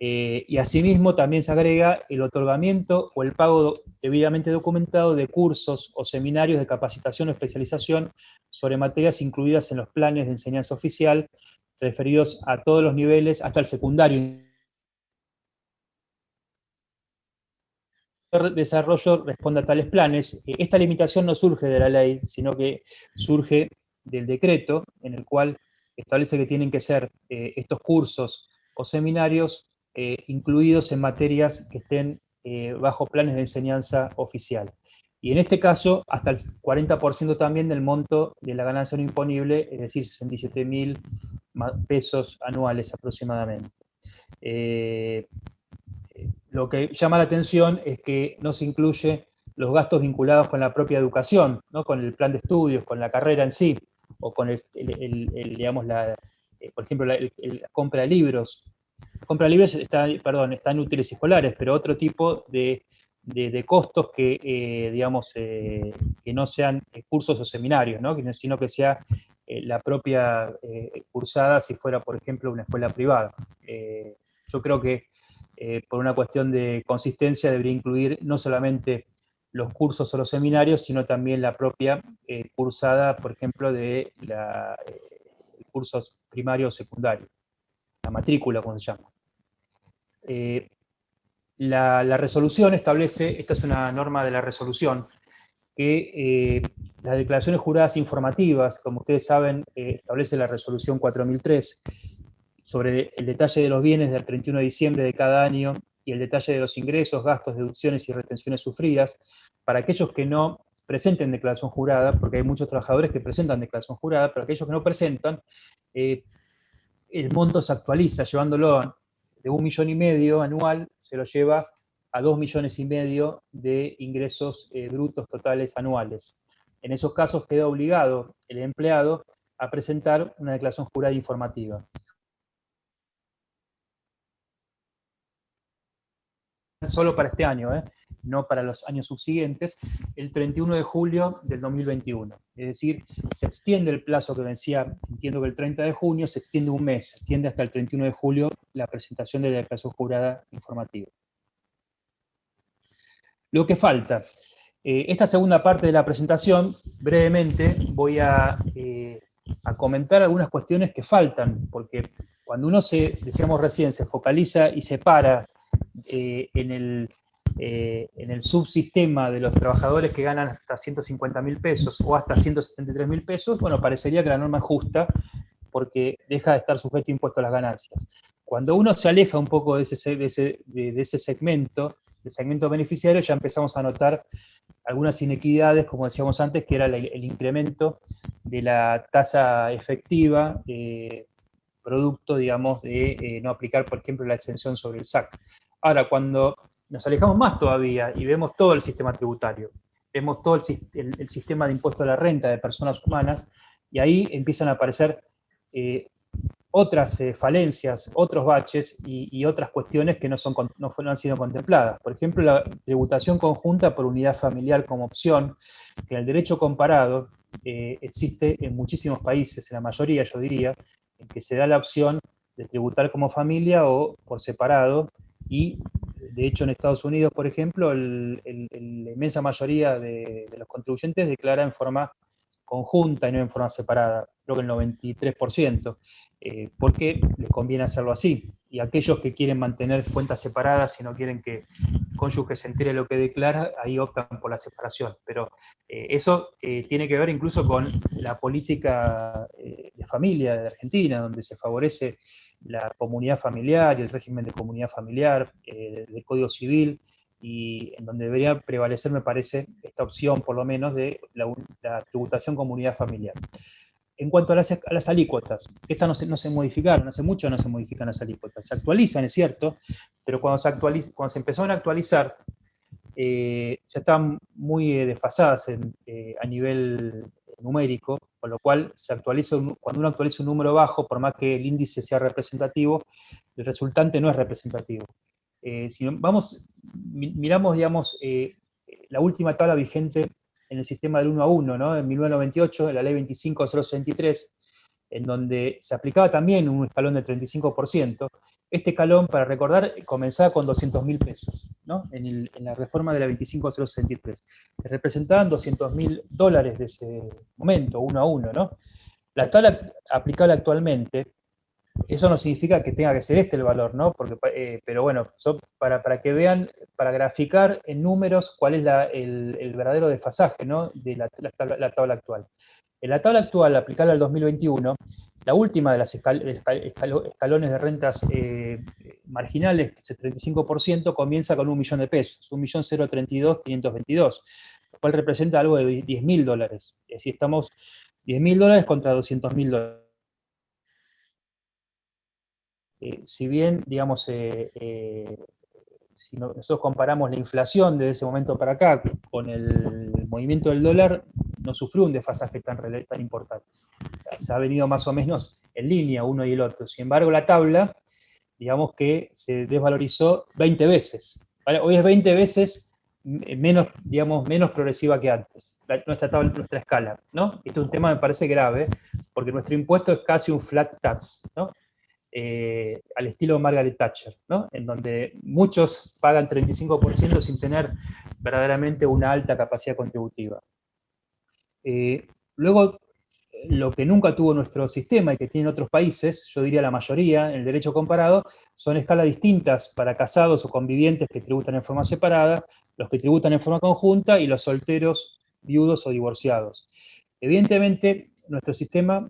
Y asimismo también se agrega el otorgamiento o el pago debidamente documentado de cursos o seminarios de capacitación o especialización sobre materias incluidas en los planes de enseñanza oficial, referidos a todos los niveles, hasta el secundario. El desarrollo responde a tales planes. Esta limitación no surge de la ley, sino que surge del decreto, en el cual establece que tienen que ser estos cursos o seminarios incluidos en materias que estén bajo planes de enseñanza oficial. Y en este caso, hasta el 40% también del monto de la ganancia no imponible, es decir, 67.000 pesos anuales aproximadamente. Lo que llama la atención es que no se incluye los gastos vinculados con la propia educación, ¿no? Con el plan de estudios, con la carrera en sí, o con digamos, por ejemplo, la compra de libros. La compra de libros está en útiles escolares, pero otro tipo de costos que, digamos, que no sean cursos o seminarios, ¿no? Sino que sea la propia cursada si fuera, por ejemplo, una escuela privada. Yo creo que por una cuestión de consistencia debería incluir no solamente los cursos o los seminarios, sino también la propia cursada, por ejemplo, de cursos primarios o secundarios, la matrícula, como se llama. La resolución establece, esta es una norma de la resolución, que las declaraciones juradas informativas, como ustedes saben, establece la resolución 4003, sobre el detalle de los bienes del 31 de diciembre de cada año y el detalle de los ingresos, gastos, deducciones y retenciones sufridas, para aquellos que no presenten declaración jurada, porque hay muchos trabajadores que presentan declaración jurada, pero aquellos que no presentan, el monto se actualiza, llevándolo de 1,5 millones anual, se lo lleva a 2,5 millones de ingresos brutos totales anuales. En esos casos queda obligado el empleado a presentar una declaración jurada informativa. Solo para este año, no para los años subsiguientes, el 31 de julio del 2021. Es decir, se extiende el plazo que vencía, entiendo que el 30 de junio, se extiende un mes, se extiende hasta el 31 de julio la presentación de la declaración jurada informativa. Lo que falta. Esta segunda parte de la presentación, brevemente, voy a comentar algunas cuestiones que faltan, porque cuando uno decíamos recién, se focaliza y se para en el subsistema de los trabajadores que ganan hasta 150.000 pesos o hasta 173.000 pesos, bueno, parecería que la norma es justa porque deja de estar sujeto a impuesto a las ganancias. Cuando uno se aleja un poco de ese segmento, del segmento beneficiario, ya empezamos a notar algunas inequidades, como decíamos antes, que era el incremento de la tasa efectiva, producto, digamos, de no aplicar, por ejemplo, la exención sobre el SAC. Ahora, cuando nos alejamos más todavía y vemos todo el sistema tributario, vemos todo el sistema de impuesto a la renta de personas humanas, y ahí empiezan a aparecer otras falencias, otros baches y otras cuestiones que no han sido contempladas. Por ejemplo, la tributación conjunta por unidad familiar como opción, que en el derecho comparado existe en muchísimos países, en la mayoría yo diría, en que se da la opción de tributar como familia o por separado, y de hecho en Estados Unidos, por ejemplo, la inmensa mayoría de los contribuyentes declara en forma conjunta y no en forma separada, creo que el 93%, porque les conviene hacerlo así. Y aquellos que quieren mantener cuentas separadas y no quieren que el cónyuge se entere de lo que declara, ahí optan por la separación. Pero eso tiene que ver incluso con la política de familia de Argentina, donde se favorece la comunidad familiar y el régimen de comunidad familiar, del Código Civil, y en donde debería prevalecer, me parece, esta opción, por lo menos, de la tributación comunidad familiar. En cuanto a las alícuotas, estas no se modificaron, hace mucho no se modifican las alícuotas. Se actualizan, es cierto, pero cuando se empezaron a actualizar, ya estaban muy desfasadas a nivel numérico, con lo cual se actualiza cuando uno actualiza un número bajo, por más que el índice sea representativo, el resultante no es representativo. Si miramos, digamos, la última tabla vigente en el sistema del 1 a 1, ¿no? En 1998, en la ley 25063, en donde se aplicaba también un escalón del 35%. Este escalón, para recordar, comenzaba con 200.000 pesos, ¿no? En la reforma de la 25063. Representaban $200.000 de ese momento, 1 a 1, ¿no? La tabla aplicable actualmente, eso no significa que tenga que ser este el valor, ¿no? Porque, pero bueno, para que vean, para graficar en números cuál es el verdadero desfasaje, ¿no? De la tabla actual. En la tabla actual, aplicada al 2021, la última de las escalones de rentas marginales, que es el 35%, comienza con 1.000.000 de pesos, 1.032.522, lo cual representa algo de $10.000. Es decir, estamos $10.000 contra $200.000. Si bien, digamos, si nosotros comparamos la inflación de ese momento para acá con el movimiento del dólar, no sufrió un desfasaje tan importante. Se ha venido más o menos en línea uno y el otro. Sin embargo, la tabla, digamos que se desvalorizó 20 veces. ¿Vale? Hoy es 20 veces menos, digamos, menos progresiva que antes, nuestra escala, ¿no? Esto es un tema, me parece grave, porque nuestro impuesto es casi un flat tax, ¿no? Al estilo Margaret Thatcher, ¿no? En donde muchos pagan 35% sin tener verdaderamente una alta capacidad contributiva. Luego, lo que nunca tuvo nuestro sistema y que tienen otros países, yo diría la mayoría, en el derecho comparado, son escalas distintas para casados o convivientes que tributan en forma separada, los que tributan en forma conjunta y los solteros, viudos o divorciados. Evidentemente, nuestro sistema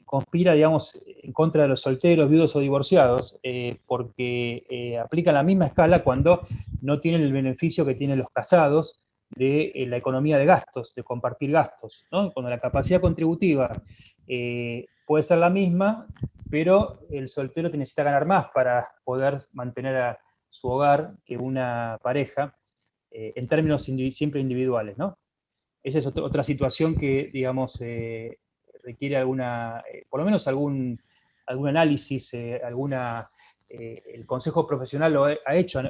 conspira, digamos, en contra de los solteros, viudos o divorciados, porque aplican la misma escala cuando no tienen el beneficio que tienen los casados de la economía de gastos, de compartir gastos, ¿no? Cuando la capacidad contributiva puede ser la misma, pero el soltero necesita ganar más para poder mantener a su hogar que una pareja, en términos siempre individuales, ¿no? Esa es otra situación que, digamos, requiere por lo menos algún análisis, el Consejo Profesional ha hecho,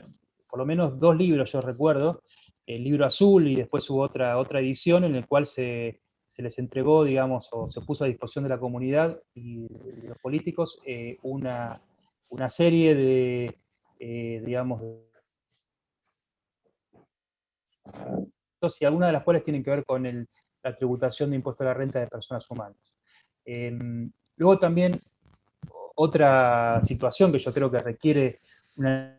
por lo menos 2 libros, yo recuerdo, el libro azul y después hubo otra edición en la cual se les entregó, digamos, o se puso a disposición de la comunidad y de los políticos una serie de, digamos, y algunas de las cuales tienen que ver con la tributación de impuesto a la renta de personas humanas. Luego también otra situación que yo creo que requiere una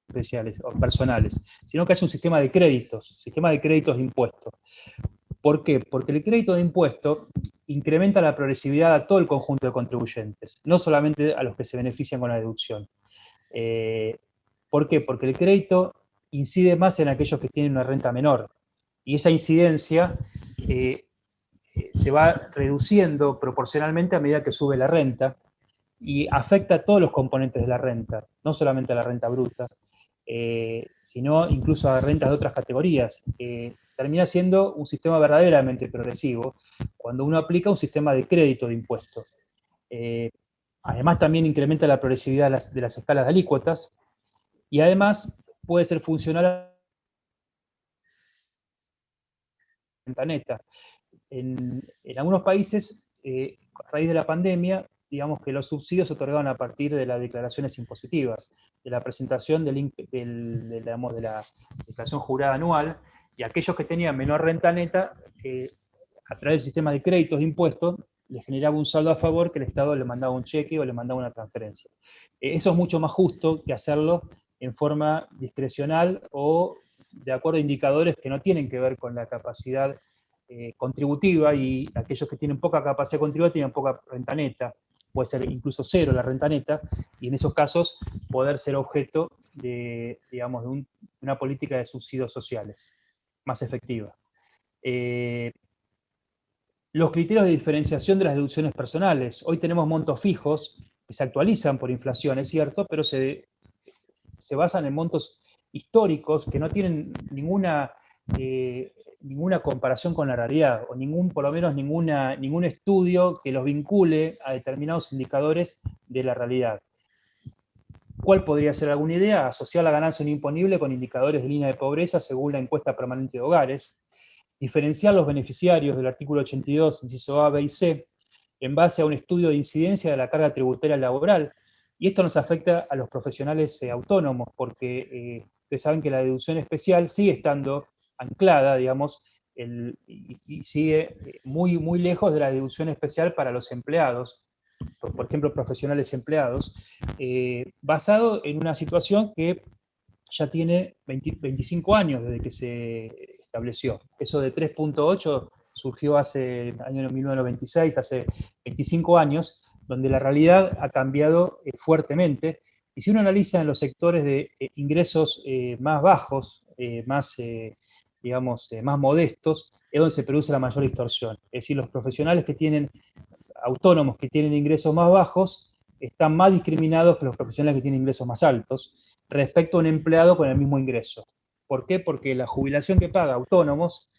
especiales o personales, sino que es un sistema de créditos de impuestos. ¿Por qué? Porque el crédito de impuesto incrementa la progresividad a todo el conjunto de contribuyentes, no solamente a los que se benefician con la deducción. ¿Por qué? Porque el crédito incide más en aquellos que tienen una renta menor, y esa incidencia se va reduciendo proporcionalmente a medida que sube la renta, y afecta a todos los componentes de la renta, no solamente a la renta bruta, sino incluso a rentas de otras categorías. Termina siendo un sistema verdaderamente progresivo cuando uno aplica un sistema de crédito de impuestos. Además, también incrementa la progresividad de las escalas de alícuotas, y además puede ser funcional a la renta neta. En algunos países a raíz de la pandemia, digamos que los subsidios se otorgaban a partir de las declaraciones impositivas, de la presentación digamos, de la declaración jurada anual, y aquellos que tenían menor renta neta, a través del sistema de créditos de impuestos, les generaba un saldo a favor que el Estado le mandaba un cheque o le mandaba una transferencia. Eso es mucho más justo que hacerlo en forma discrecional o de acuerdo a indicadores que no tienen que ver con la capacidad contributiva, y aquellos que tienen poca capacidad contributiva tienen poca renta neta, puede ser incluso cero la renta neta, y en esos casos poder ser objeto de, digamos, de una política de subsidios sociales más efectiva. Los criterios de diferenciación de las deducciones personales. Hoy tenemos montos fijos que se actualizan por inflación, es cierto, pero se basan en montos históricos que no tienen ninguna comparación con la realidad, o por lo menos ningún estudio que los vincule a determinados indicadores de la realidad. ¿Cuál podría ser alguna idea? Asociar la ganancia no imponible con indicadores de línea de pobreza según la encuesta permanente de hogares. Diferenciar los beneficiarios del artículo 82, inciso A, B y C, en base a un estudio de incidencia de la carga tributaria laboral. Y esto nos afecta a los profesionales autónomos, porque ustedes saben que la deducción especial sigue estando anclada, digamos, y sigue muy, muy lejos de la deducción especial para los empleados, por ejemplo, profesionales empleados, basado en una situación que ya tiene 25 años desde que se estableció. Eso de 3.8 surgió hace el año 1996, hace 25 años, donde la realidad ha cambiado fuertemente. Y si uno analiza en los sectores de ingresos más bajos, más modestos, es donde se produce la mayor distorsión. Es decir, los profesionales autónomos que tienen ingresos más bajos están más discriminados que los profesionales que tienen ingresos más altos respecto a un empleado con el mismo ingreso. ¿Por qué? Porque la jubilación que paga autónomos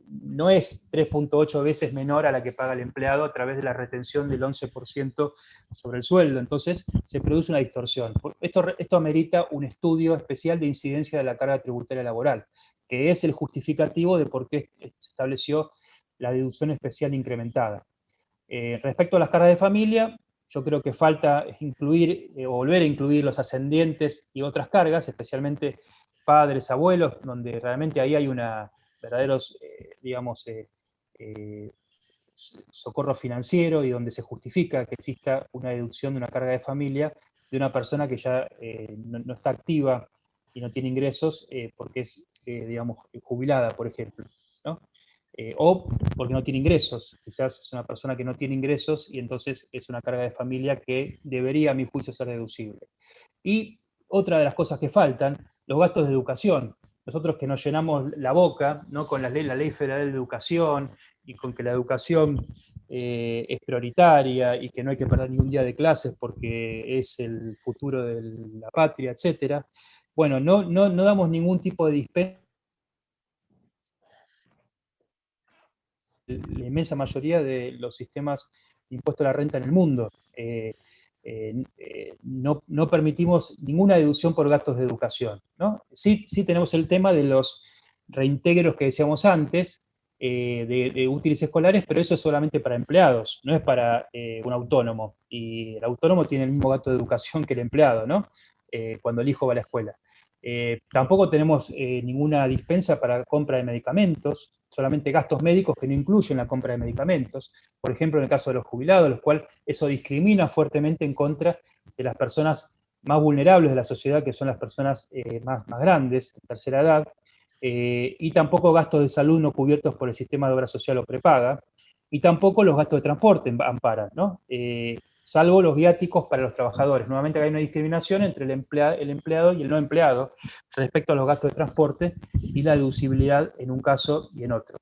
no es 3.8 veces menor a la que paga el empleado a través de la retención del 11% sobre el sueldo. Entonces se produce una distorsión. Esto amerita un estudio especial de incidencia de la carga tributaria laboral, que es el justificativo de por qué se estableció la deducción especial incrementada. Respecto a las cargas de familia, yo creo que falta incluir o volver a incluir los ascendientes y otras cargas, especialmente padres, abuelos, donde realmente ahí hay verdaderos, socorro financiero, y donde se justifica que exista una deducción de una carga de familia de una persona que ya no está activa y no tiene ingresos porque es, jubilada, por ejemplo, ¿no? O porque no tiene ingresos. Quizás es una persona que no tiene ingresos y entonces es una carga de familia que debería, a mi juicio, ser deducible. Y otra de las cosas que faltan, los gastos de educación. Nosotros que nos llenamos la boca, ¿no?, con la Ley Federal de Educación, y con que la educación es prioritaria y que no hay que perder ni un día de clases porque es el futuro de la patria, etc. Bueno, no damos ningún tipo de dispendio. La inmensa mayoría de los sistemas de impuesto a la renta en el mundo. No permitimos ninguna deducción por gastos de educación, ¿no? Sí tenemos el tema de los reintegros que decíamos antes, de útiles escolares, pero eso es solamente para empleados, no es para un autónomo. Y el autónomo tiene el mismo gasto de educación que el empleado, ¿no? Cuando el hijo va a la escuela. Tampoco tenemos ninguna dispensa para compra de medicamentos, solamente gastos médicos que no incluyen la compra de medicamentos. Por ejemplo, en el caso de los jubilados, los cuales eso discrimina fuertemente en contra de las personas más vulnerables de la sociedad, que son las personas más grandes, tercera edad, y tampoco gastos de salud no cubiertos por el sistema de obra social o prepaga, y tampoco los gastos de transporte amparan, ¿no? Salvo los viáticos para los trabajadores. Nuevamente hay una discriminación entre el empleado y el no empleado respecto a los gastos de transporte y la deducibilidad en un caso y en otro.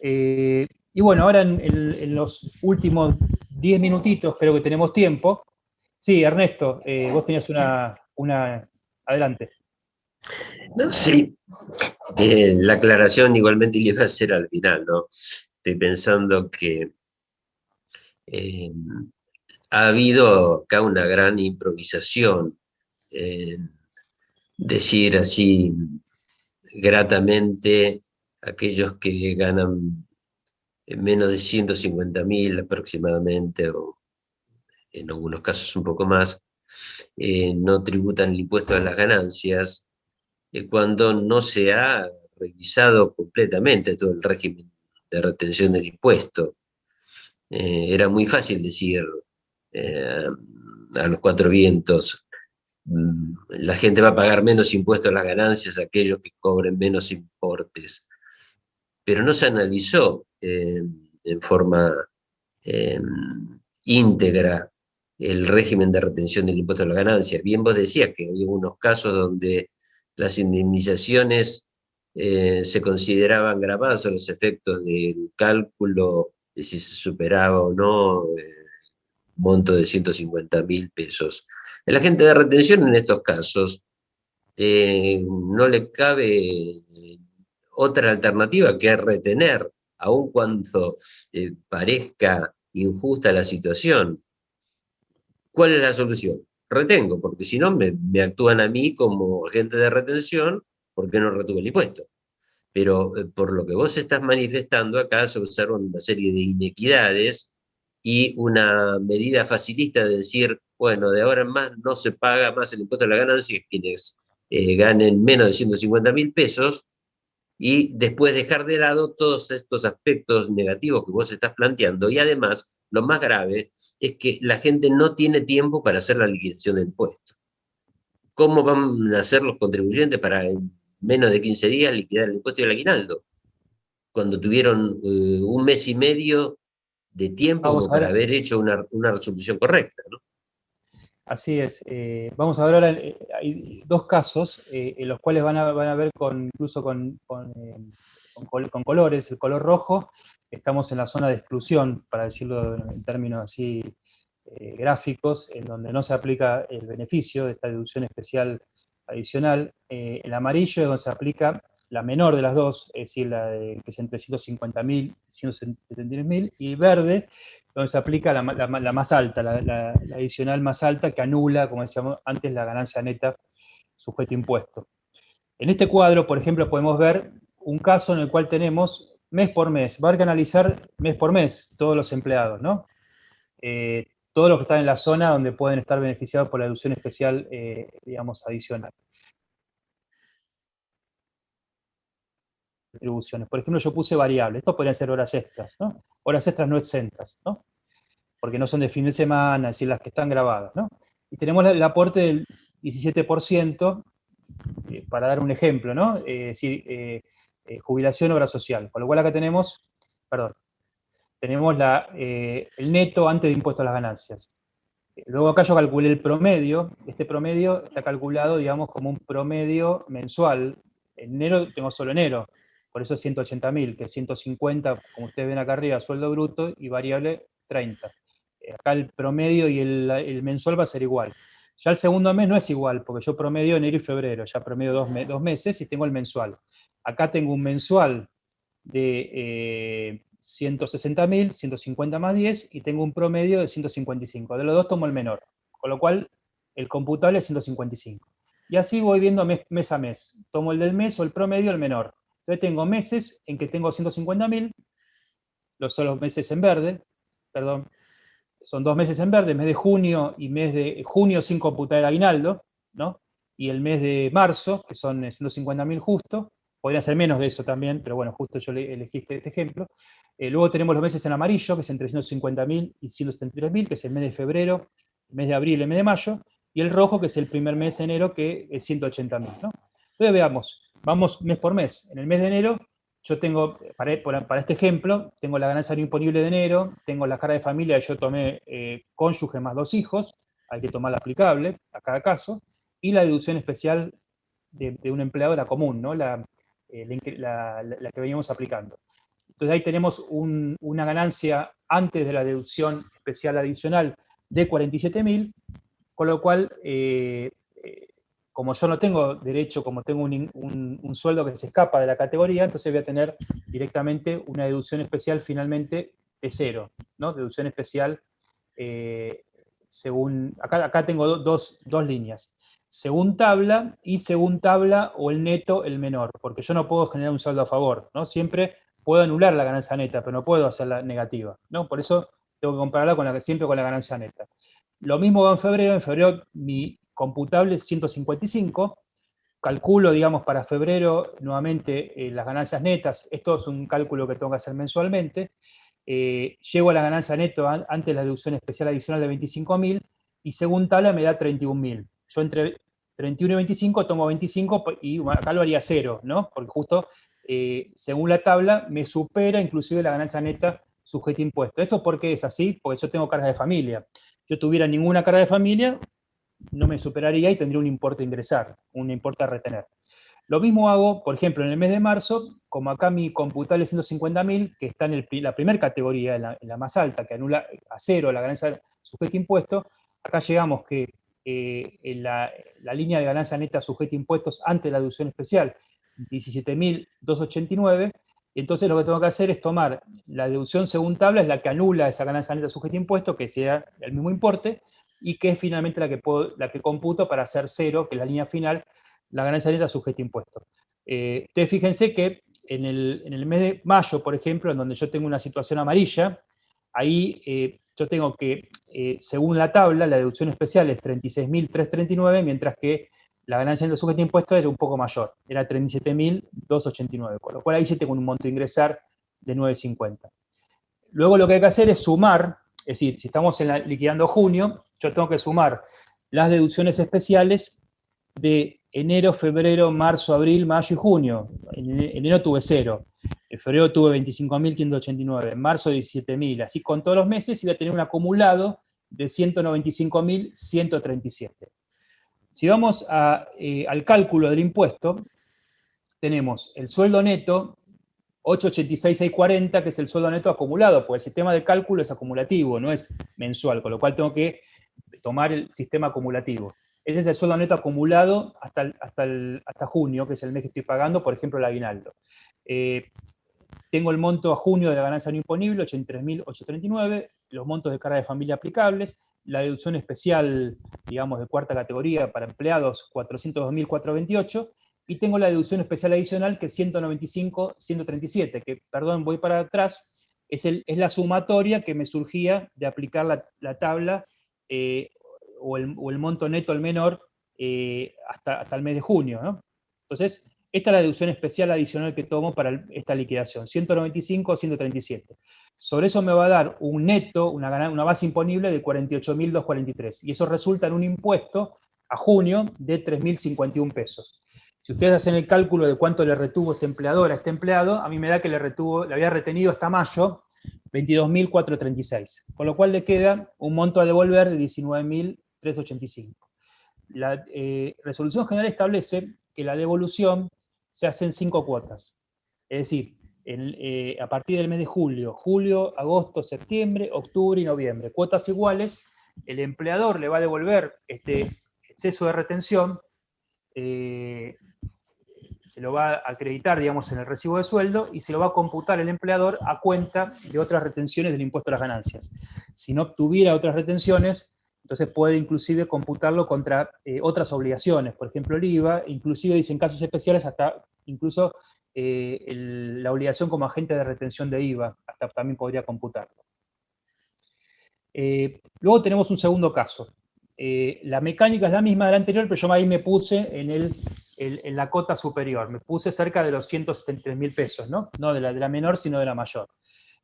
Y bueno, ahora en los últimos 10 minutitos, creo que tenemos tiempo. Sí, Ernesto, vos tenías una... Adelante. No, sí, la aclaración igualmente le iba a hacer al final, ¿no? Estoy pensando que eh, ha habido acá una gran improvisación, decir así gratamente aquellos que ganan menos de 150.000 aproximadamente, o en algunos casos un poco más, no tributan el impuesto a las ganancias, cuando no se ha revisado completamente todo el régimen de retención del impuesto. Era muy fácil decir eh, a los cuatro vientos, la gente va a pagar menos impuestos a las ganancias aquellos que cobren menos importes, pero no se analizó en forma eh, íntegra el régimen de retención del impuesto a las ganancias. Bien vos decías que había unos casos donde las indemnizaciones se consideraban grabadas a los efectos del cálculo de si se superaba o no monto de 150.000 pesos. El agente de retención en estos casos no le cabe otra alternativa que retener, aun cuando parezca injusta la situación. ¿Cuál es la solución? Retengo, porque si no me actúan a mí como agente de retención porque no retuve el impuesto. Pero por lo que vos estás manifestando acá se observan una serie de inequidades y una medida facilista de decir, bueno, de ahora en más no se paga más el impuesto a la ganancia quienes ganen menos de 150.000 pesos, y después dejar de lado todos estos aspectos negativos que vos estás planteando. Y además, lo más grave es que la gente no tiene tiempo para hacer la liquidación de impuestos. ¿Cómo van a hacer los contribuyentes para en menos de 15 días liquidar el impuesto y el aguinaldo, cuando tuvieron un mes y medio de tiempo Vamos como a para ver, haber hecho una resolución correcta, ¿no? así es. Vamos a ver ahora, hay dos casos en los cuales van a ver incluso con colores. El color rojo, estamos en la zona de exclusión, para decirlo en términos así gráficos, en donde no se aplica el beneficio de esta deducción especial adicional. El amarillo es donde se aplica la menor de las dos, es decir, que es entre 150.000 y 173.000, y verde, donde se aplica la más alta, la adicional más alta, que anula, como decíamos antes, la ganancia neta sujeto a impuesto. En este cuadro, por ejemplo, podemos ver un caso en el cual tenemos mes por mes, va a haber que analizar mes por mes todos los empleados, ¿no? Todos los que están en la zona donde pueden estar beneficiados por la deducción especial, digamos, adicional. Retribuciones. Por ejemplo, yo puse variables. Esto podrían ser horas extras, ¿no? Horas extras no exentas, ¿no? Porque no son de fin de semana, es decir, las que están grabadas, ¿no? Y tenemos el aporte del 17%, para dar un ejemplo, ¿no? Jubilación, obra social. Con lo cual acá tenemos, perdón, tenemos el neto antes de impuesto a las ganancias. Luego acá yo calculé el promedio. Este promedio está calculado, digamos, como un promedio mensual. En enero tengo solo enero, por eso es 180.000, que es 150, como ustedes ven acá arriba, sueldo bruto, y variable 30. Acá el promedio y el mensual va a ser igual. Ya el segundo mes no es igual, porque yo promedio enero y febrero, ya promedio dos meses y tengo el mensual. Acá tengo un mensual de 160.000, 150 más 10, y tengo un promedio de 155. De los dos tomo el menor, con lo cual el computable es 155. Y así voy viendo mes a mes. Tomo el del mes o el promedio, el menor. Entonces tengo meses en que tengo 150.000, son los meses en verde, perdón, son 2 meses en verde, mes de junio y mes de junio sin computar el aguinaldo, ¿no? Y el mes de marzo, que son 150.000 justo, podrían ser menos de eso también, pero bueno, justo yo elegí este ejemplo. Luego tenemos los meses en amarillo, que es entre 150.000 y 173.000, que es el mes de febrero, el mes de abril, el mes de mayo, y el rojo, que es el primer mes de enero, que es 180.000, ¿no? Entonces veamos, vamos mes por mes. En el mes de enero yo tengo, para este ejemplo, tengo la ganancia no imponible de enero, tengo la cara de familia, yo tomé cónyuge más 2 hijos, hay que tomar la aplicable a cada caso, y la deducción especial de un empleado, la común, ¿no? La que veníamos aplicando. Entonces ahí tenemos una ganancia antes de la deducción especial adicional de 47.000, con lo cual, como yo no tengo derecho, como tengo un sueldo que se escapa de la categoría, entonces voy a tener directamente una deducción especial finalmente de cero, ¿no? Deducción especial según, acá tengo dos líneas, según tabla y según tabla o el neto el menor, porque yo no puedo generar un saldo a favor, ¿no? Siempre puedo anular la ganancia neta, pero no puedo hacerla negativa, ¿no? Por eso tengo que compararla siempre con la ganancia neta. Lo mismo va en febrero mi computable es 155, calculo, digamos, para febrero nuevamente las ganancias netas, esto es un cálculo que tengo que hacer mensualmente, llego a la ganancia neto antes de la deducción especial adicional de 25.000 y según tabla me da 31.000. Yo entre 31 y 25 tomo 25 y acá lo haría cero, ¿no? Porque justo según la tabla me supera inclusive la ganancia neta sujeta a impuesto. ¿Esto por qué es así? Porque yo tengo cargas de familia. Yo tuviera ninguna carga de familia, no me superaría y tendría un importe a ingresar, un importe a retener. Lo mismo hago, por ejemplo, en el mes de marzo, como acá mi computable es 150.000, que está en la primera categoría, en la más alta, que anula a cero la ganancia sujeta a impuesto, acá llegamos que en la línea de ganancia neta sujeta a impuestos antes de la deducción especial, 17.289, y entonces lo que tengo que hacer es tomar la deducción según tabla, es la que anula esa ganancia neta sujeta a impuestos, que sea el mismo importe, y que es finalmente la que computo para hacer cero, que es la línea final, la ganancia neta sujeta a impuestos. Ustedes fíjense que en el mes de mayo, por ejemplo, en donde yo tengo una situación amarilla, ahí yo tengo que, según la tabla, la deducción especial es 36.339, mientras que la ganancia neta sujeta a impuestos era un poco mayor, era 37.289, con lo cual ahí sí tengo un monto a ingresar de 950. Luego lo que hay que hacer es sumar, es decir, si estamos liquidando junio, yo tengo que sumar las deducciones especiales de enero, febrero, marzo, abril, mayo y junio. En enero tuve 0, en febrero tuve 25.589, en marzo 17.000, así con todos los meses iba a tener un acumulado de 195.137. Si vamos al cálculo del impuesto, tenemos el sueldo neto 886.640, que es el sueldo neto acumulado, porque el sistema de cálculo es acumulativo, no es mensual, con lo cual tengo que tomar el sistema acumulativo. Ese es el sueldo neto acumulado hasta junio, que es el mes que estoy pagando, por ejemplo, el aguinaldo. Tengo el monto a junio de la ganancia no imponible, 83.839, los montos de carga de familia aplicables, la deducción especial, digamos, de cuarta categoría para empleados, 402.428, y tengo la deducción especial adicional, que es 195.137, que, perdón, voy para atrás, es la sumatoria que me surgía de aplicar la tabla o el monto neto al menor hasta el mes de junio, ¿no? Entonces, esta es la deducción especial adicional que tomo para esta liquidación, 195.137. Sobre eso me va a dar un neto, una base imponible de 48.243, y eso resulta en un impuesto a junio de 3.051 pesos. Si ustedes hacen el cálculo de cuánto le retuvo este empleador a este empleado, a mí me da que le había retenido hasta mayo 22.436, con lo cual le queda un monto a devolver de 19.385. La resolución general establece que la devolución se hace en 5 cuotas. Es decir, a partir del mes de julio, agosto, septiembre, octubre y noviembre. Cuotas iguales, el empleador le va a devolver este exceso de retención, se lo va a acreditar, digamos, en el recibo de sueldo y se lo va a computar el empleador a cuenta de otras retenciones del impuesto a las ganancias. Si no obtuviera otras retenciones, entonces puede inclusive computarlo contra otras obligaciones, por ejemplo el IVA, inclusive dicen casos especiales hasta incluso la obligación como agente de retención de IVA, hasta también podría computarlo. Luego tenemos un segundo caso. La mecánica es la misma de la anterior, pero yo ahí me puse en la cota superior, me puse cerca de los 173.000 pesos, ¿no? No de la menor, sino de la mayor.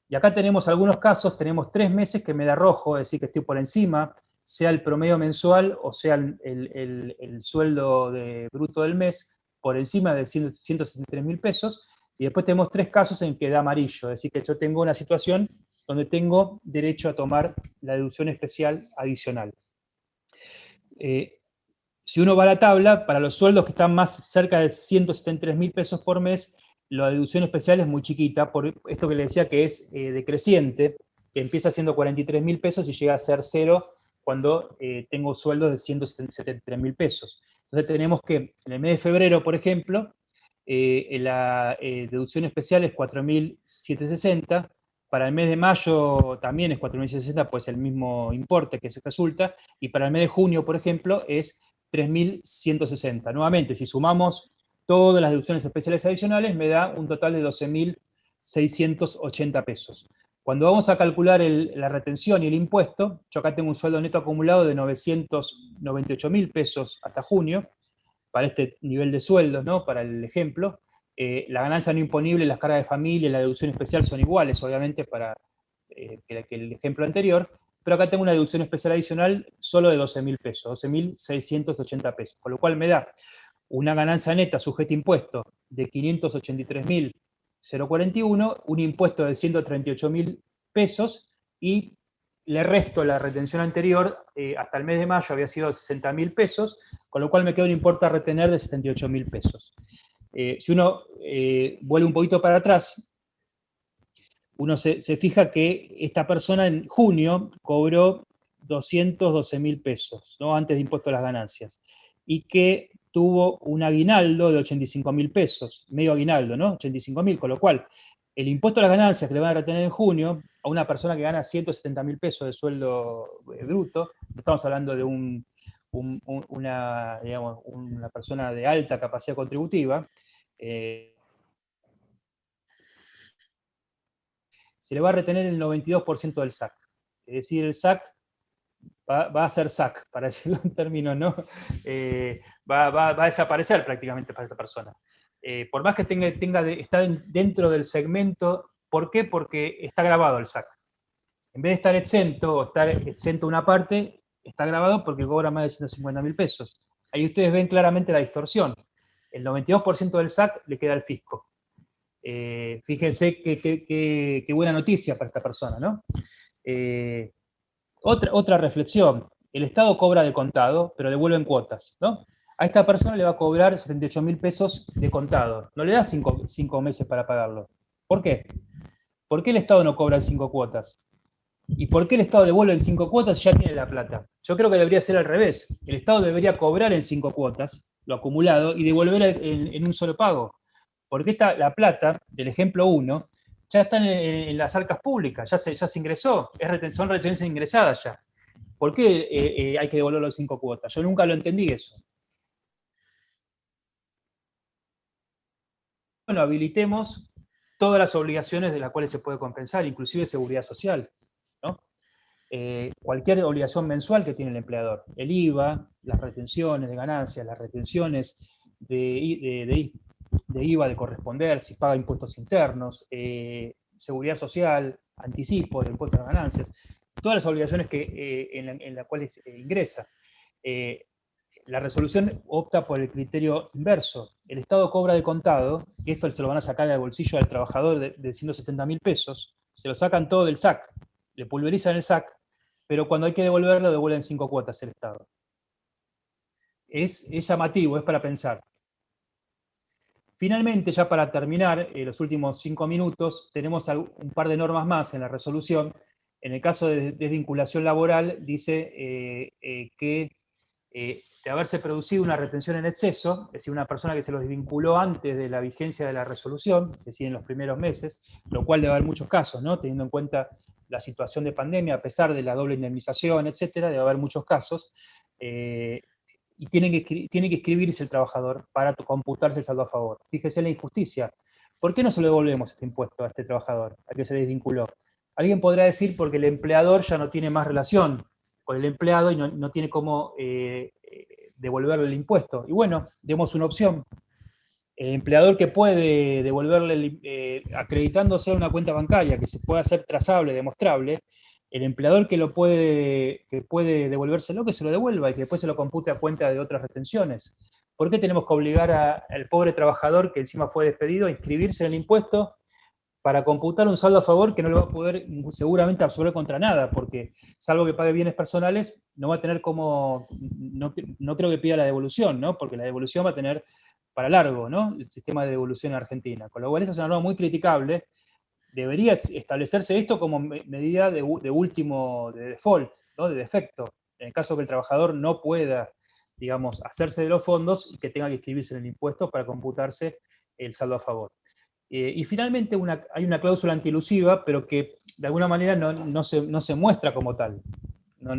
Y acá tenemos algunos casos, tenemos 3 meses que me da rojo, es decir, que estoy por encima, sea el promedio mensual o sea el sueldo bruto del mes, por encima de 173.000 pesos, y después tenemos 3 casos en que da amarillo, es decir, que yo tengo una situación donde tengo derecho a tomar la deducción especial adicional. Si uno va a la tabla, para los sueldos que están más cerca de 173.000 pesos por mes, la deducción especial es muy chiquita, por esto que le decía que es decreciente, que empieza siendo 43.000 pesos y llega a ser 0 cuando tengo sueldos de 173.000 pesos. Entonces tenemos que, en el mes de febrero, por ejemplo, la deducción especial es 4.760, para el mes de mayo también es 4.760, pues el mismo importe que se resulta, y para el mes de junio, por ejemplo, es 3.160. Nuevamente, si sumamos todas las deducciones especiales adicionales, me da un total de 680 pesos. Cuando vamos a calcular la retención y el impuesto, yo acá tengo un sueldo neto acumulado de 998.000 pesos hasta junio, para este nivel de sueldos, ¿no? Para el ejemplo. La ganancia no imponible, las cargas de familia y la deducción especial son iguales, obviamente, para que el ejemplo anterior, pero acá tengo una deducción especial adicional solo de 12.000 pesos, 12.680 pesos, con lo cual me da una ganancia neta sujeta a impuesto de 583.041, un impuesto de 138.000 pesos y le resto la retención anterior, hasta el mes de mayo había sido 60.000 pesos, con lo cual me queda un importe a retener de 78.000 pesos. Si uno vuelve un poquito para atrás, uno se fija que esta persona en junio cobró 212.000 pesos, ¿no? Antes de impuesto a las ganancias, y que tuvo un aguinaldo de 85.000 pesos, medio aguinaldo, ¿no? 85.000, con lo cual el impuesto a las ganancias que le van a retener en junio a una persona que gana 170.000 pesos de sueldo bruto, estamos hablando de digamos, una persona de alta capacidad contributiva, se le va a retener el 92% del SAC. Es decir, el SAC va a ser SAC, para decirlo en términos, ¿no? Va a desaparecer prácticamente para esta persona. Por más que está dentro del segmento, ¿por qué? Porque está grabado el SAC. En vez de estar exento o estar exento una parte, está grabado porque cobra más de 150.000 pesos. Ahí ustedes ven claramente la distorsión. El 92% del SAC le queda al fisco. Fíjense qué buena noticia para esta persona, ¿no? Otra reflexión. El Estado cobra de contado, pero devuelve en cuotas, ¿no? A esta persona le va a cobrar 78.000 pesos de contado. No le da 5 meses para pagarlo. ¿Por qué? ¿Por qué el Estado no cobra en 5 cuotas? ¿Y por qué el Estado devuelve en 5 cuotas si ya tiene la plata? Yo creo que debería ser al revés. El Estado debería cobrar en 5 cuotas lo acumulado y devolver en un solo pago. Porque la plata, del ejemplo 1, ya está en las arcas públicas, ya se ingresó, son retenciones ingresadas ya. ¿Por qué hay que devolverlo en 5 cuotas? Yo nunca lo entendí eso. Bueno, habilitemos todas las obligaciones de las cuales se puede compensar, inclusive seguridad social, ¿no? Cualquier obligación mensual que tiene el empleador, el IVA, las retenciones de ganancias, las retenciones de IVA de corresponder, si paga impuestos internos, seguridad social, anticipo de impuestos a las ganancias, todas las obligaciones en las cuales ingresa. La resolución opta por el criterio inverso. El Estado cobra de contado, y esto se lo van a sacar del bolsillo del trabajador de 170.000 pesos, se lo sacan todo del SAC, le pulverizan el SAC, pero cuando hay que devolverlo, devuelven 5 cuotas el Estado. Es llamativo, es para pensar. Finalmente, ya para terminar, los últimos 5 minutos, tenemos un par de normas más en la resolución. En el caso de desvinculación laboral, dice que de haberse producido una retención en exceso, es decir, una persona que se los desvinculó antes de la vigencia de la resolución, es decir, en los primeros meses, lo cual debe haber muchos casos, ¿no? Teniendo en cuenta la situación de pandemia, a pesar de la doble indemnización, etcétera, debe haber muchos casos, y tiene que inscribirse el trabajador para computarse el saldo a favor. Fíjese la injusticia. ¿Por qué no se lo devolvemos este impuesto a este trabajador, al que se desvinculó? Alguien podrá decir porque el empleador ya no tiene más relación con el empleado y no tiene cómo devolverle el impuesto. Y bueno, demos una opción. El empleador que puede devolverle, acreditándose a una cuenta bancaria, que se pueda hacer trazable, demostrable, el empleador que puede devolvérselo, que se lo devuelva y que después se lo compute a cuenta de otras retenciones. ¿Por qué tenemos que obligar al pobre trabajador que encima fue despedido a inscribirse en el impuesto para computar un saldo a favor que no le va a poder seguramente absorber contra nada, porque salvo que pague bienes personales, no va a tener como, no creo que pida la devolución, ¿no? Porque la devolución va a tener para largo, ¿no? El sistema de devolución en Argentina. Con lo cual, esta es una norma muy criticable. Debería establecerse esto como medida de último, de default, ¿no? De defecto. En el caso que el trabajador no pueda, digamos, hacerse de los fondos y que tenga que inscribirse en el impuesto para computarse el saldo a favor. Y finalmente hay una cláusula antielusiva, pero que de alguna manera no se muestra como tal. No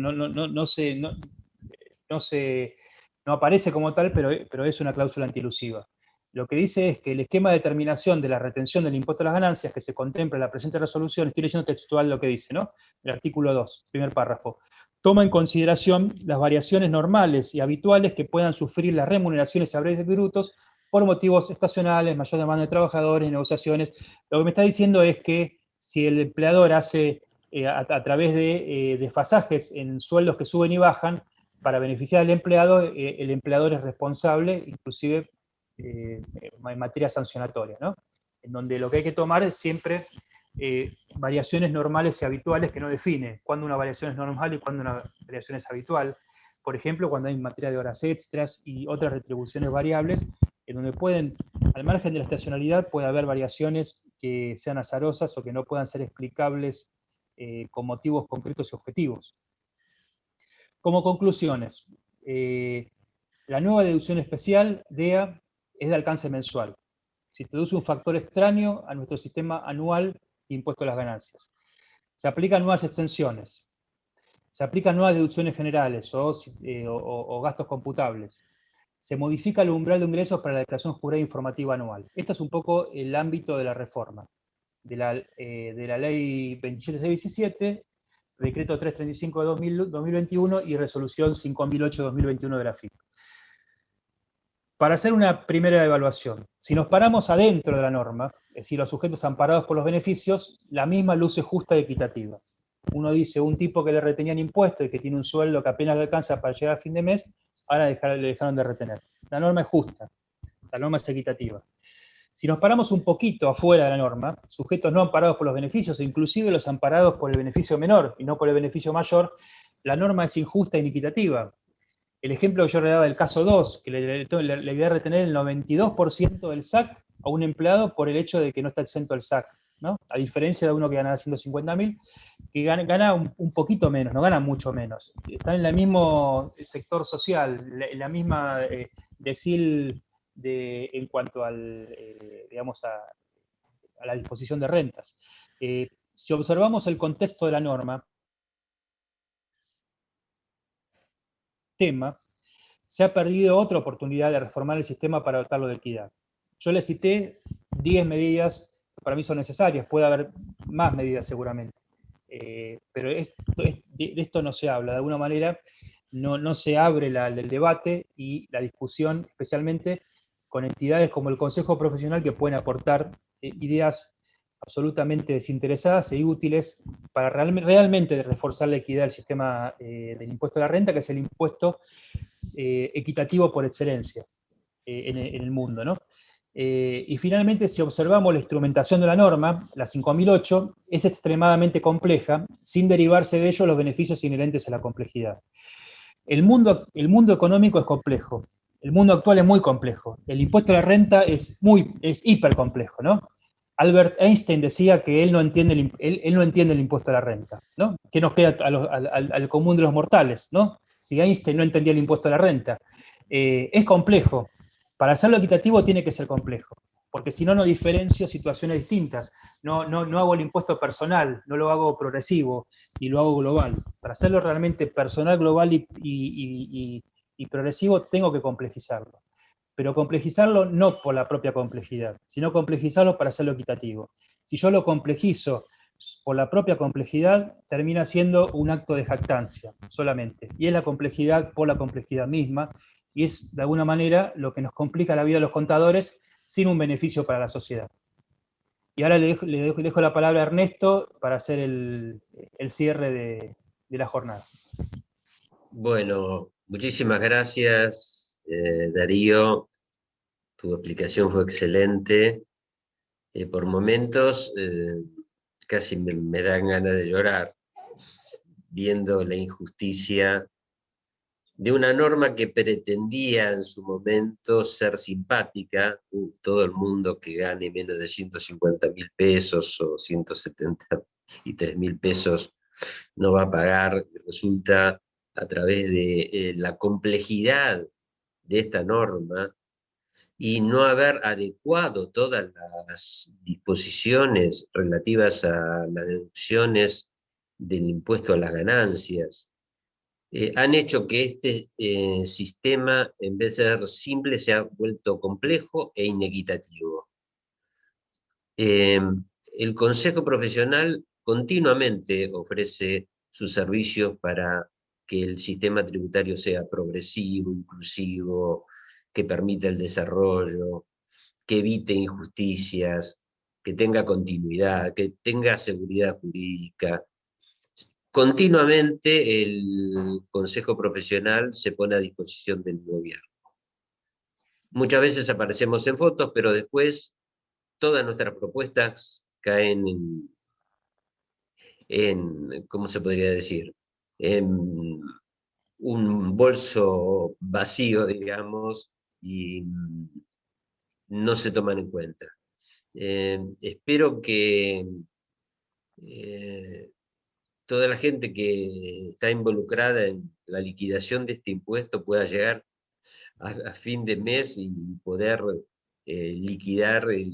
aparece como tal, pero es una cláusula antielusiva. lo que dice es que el esquema de determinación de la retención del impuesto a las ganancias que se contempla en la presente resolución, estoy leyendo textual lo que dice, ¿no? El artículo 2, primer párrafo, toma en consideración las variaciones normales y habituales que puedan sufrir las remuneraciones a breve brutos por motivos estacionales, mayor demanda de trabajadores, negociaciones. Lo que me está diciendo es que si el empleador hace a través de desfasajes en sueldos que suben y bajan, para beneficiar al empleado, el empleador es responsable, inclusive en materia sancionatoria, ¿no? En donde lo que hay que tomar es siempre variaciones normales y habituales que no define cuándo una variación es normal y cuándo una variación es habitual. Por ejemplo, cuando hay materia de horas extras y otras retribuciones variables, en donde pueden, al margen de la estacionalidad, puede haber variaciones que sean azarosas o que no puedan ser explicables con motivos concretos y objetivos. Como conclusiones, la nueva deducción especial, DEA, es de alcance mensual. Se introduce un factor extraño a nuestro sistema anual de impuesto a las ganancias. Se aplican nuevas exenciones. Se aplican nuevas deducciones generales o gastos computables. Se modifica el umbral de ingresos para la declaración jurada informativa anual. Este es un poco el ámbito de la reforma de la ley 27617, decreto 335 de 2021 y resolución 5008 de 2021 de la FIP. Para hacer una primera evaluación, si nos paramos adentro de la norma, es decir, los sujetos amparados por los beneficios, la misma luce justa y equitativa. Uno dice, un tipo que le retenían impuestos y que tiene un sueldo que apenas le alcanza para llegar a fin de mes, ahora le dejaron de retener. La norma es justa, la norma es equitativa. Si nos paramos un poquito afuera de la norma, sujetos no amparados por los beneficios, o inclusive los amparados por el beneficio menor y no por el beneficio mayor, la norma es injusta e inequitativa. El ejemplo que yo le daba del caso 2, que le voy a retener el 92% del SAC a un empleado por el hecho de que no está exento del SAC, ¿no? A diferencia de uno que gana 150.000, que gana un poquito menos, no gana mucho menos. Están en el mismo sector social, en la misma decil en cuanto al, digamos, a la disposición de rentas. Si observamos el contexto de la norma, se ha perdido otra oportunidad de reformar el sistema para dotarlo de equidad. Yo le cité 10 medidas que para mí son necesarias, puede haber más medidas seguramente, pero de esto no se habla, de alguna manera no se abre el debate y la discusión, especialmente con entidades como el Consejo Profesional que pueden aportar ideas absolutamente desinteresadas e útiles para realmente reforzar la equidad del sistema del impuesto a la renta, que es el impuesto equitativo por excelencia en el mundo, ¿no? Y finalmente, si observamos la instrumentación de la norma, la 5008, es extremadamente compleja, sin derivarse de ello los beneficios inherentes a la complejidad. El mundo económico es complejo, el mundo actual es muy complejo, el impuesto a la renta es hiper complejo, ¿no? Albert Einstein decía que él no entiende el impuesto a la renta, ¿no? ¿Qué nos queda al común de los mortales, ¿no? Si Einstein no entendía el impuesto a la renta. Es complejo. Para hacerlo equitativo tiene que ser complejo, porque si no, no diferencio situaciones distintas. No hago el impuesto personal, no lo hago progresivo, y lo hago global. Para hacerlo realmente personal, global y progresivo, tengo que complejizarlo. Pero complejizarlo no por la propia complejidad, sino complejizarlo para hacerlo equitativo. Si yo lo complejizo por la propia complejidad, termina siendo un acto de jactancia solamente. Y es la complejidad por la complejidad misma, y es de alguna manera lo que nos complica la vida a los contadores sin un beneficio para la sociedad. Y ahora le dejo la palabra a Ernesto para hacer el cierre de la jornada. Bueno, muchísimas gracias, Darío. Tu explicación fue excelente. Por momentos casi me dan ganas de llorar viendo la injusticia de una norma que pretendía en su momento ser simpática. Todo el mundo que gane menos de 150.000 pesos o 173.000 pesos no va a pagar. Resulta a través de la complejidad de esta norma y no haber adecuado todas las disposiciones relativas a las deducciones del impuesto a las ganancias, han hecho que este sistema, en vez de ser simple, se ha vuelto complejo e inequitativo. Eh, el Consejo Profesional continuamente ofrece sus servicios para que el sistema tributario sea progresivo, inclusivo, que permita el desarrollo, que evite injusticias, que tenga continuidad, que tenga seguridad jurídica. Continuamente el Consejo Profesional se pone a disposición del gobierno. Muchas veces aparecemos en fotos, pero después todas nuestras propuestas caen ¿cómo se podría decir? En un bolso vacío, digamos, y no se toman en cuenta. Espero que eh, toda la gente que está involucrada en la liquidación de este impuesto pueda llegar a fin de mes y poder liquidar el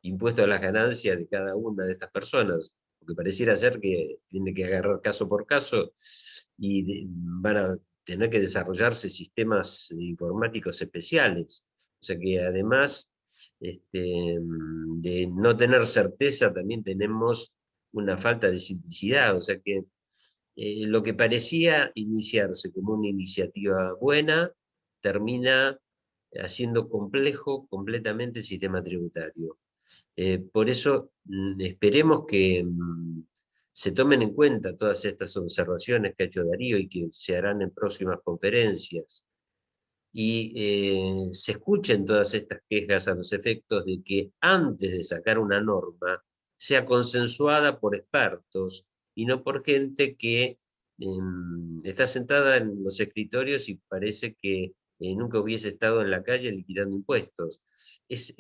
impuesto a las ganancias de cada una de estas personas, porque pareciera ser que tiene que agarrar caso por caso y van a tener que desarrollarse sistemas informáticos especiales. O sea que además de no tener certeza, también tenemos una falta de simplicidad. O sea que lo que parecía iniciarse como una iniciativa buena, termina haciendo complejo completamente el sistema tributario. Por eso esperemos que se tomen en cuenta todas estas observaciones que ha hecho Darío y que se harán en próximas conferencias, y se escuchen todas estas quejas a los efectos de que antes de sacar una norma sea consensuada por expertos y no por gente que está sentada en los escritorios y parece que nunca hubiese estado en la calle liquidando impuestos. Eso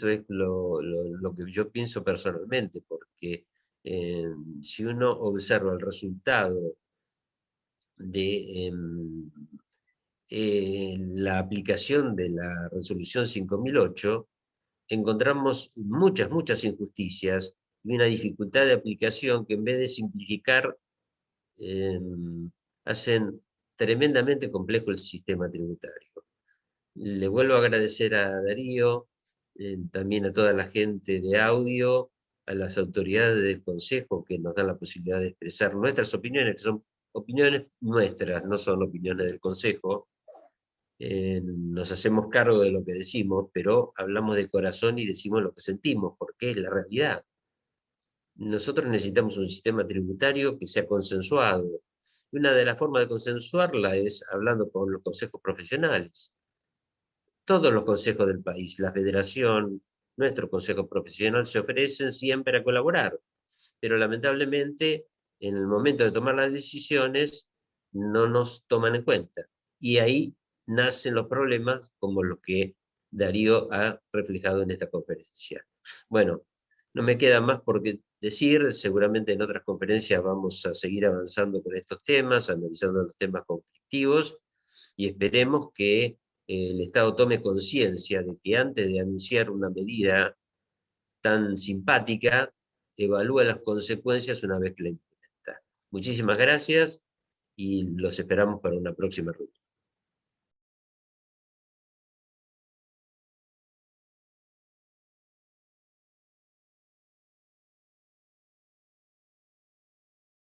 es lo que yo pienso personalmente, porque eh, si uno observa el resultado de la aplicación de la resolución 5008, encontramos muchas injusticias y una dificultad de aplicación que, en vez de simplificar, eh, hacen tremendamente complejo el sistema tributario. Le vuelvo a agradecer a Darío, también a toda la gente de audio, a las autoridades del Consejo que nos dan la posibilidad de expresar nuestras opiniones, que son opiniones nuestras, no son opiniones del Consejo. Nos hacemos cargo de lo que decimos, pero hablamos de corazón y decimos lo que sentimos, porque es la realidad. Nosotros necesitamos un sistema tributario que sea consensuado. Y una de las formas de consensuarla es hablando con los consejos profesionales. Todos los consejos del país, la federación, nuestro consejo profesional, se ofrecen siempre a colaborar, pero lamentablemente en el momento de tomar las decisiones no nos toman en cuenta. Y ahí nacen los problemas como los que Darío ha reflejado en esta conferencia. Bueno, no me queda más por qué decir, seguramente en otras conferencias vamos a seguir avanzando con estos temas, analizando los temas conflictivos, y esperemos que el Estado tome conciencia de que antes de anunciar una medida tan simpática, evalúa las consecuencias una vez que la implementa. Muchísimas gracias y los esperamos para una próxima reunión.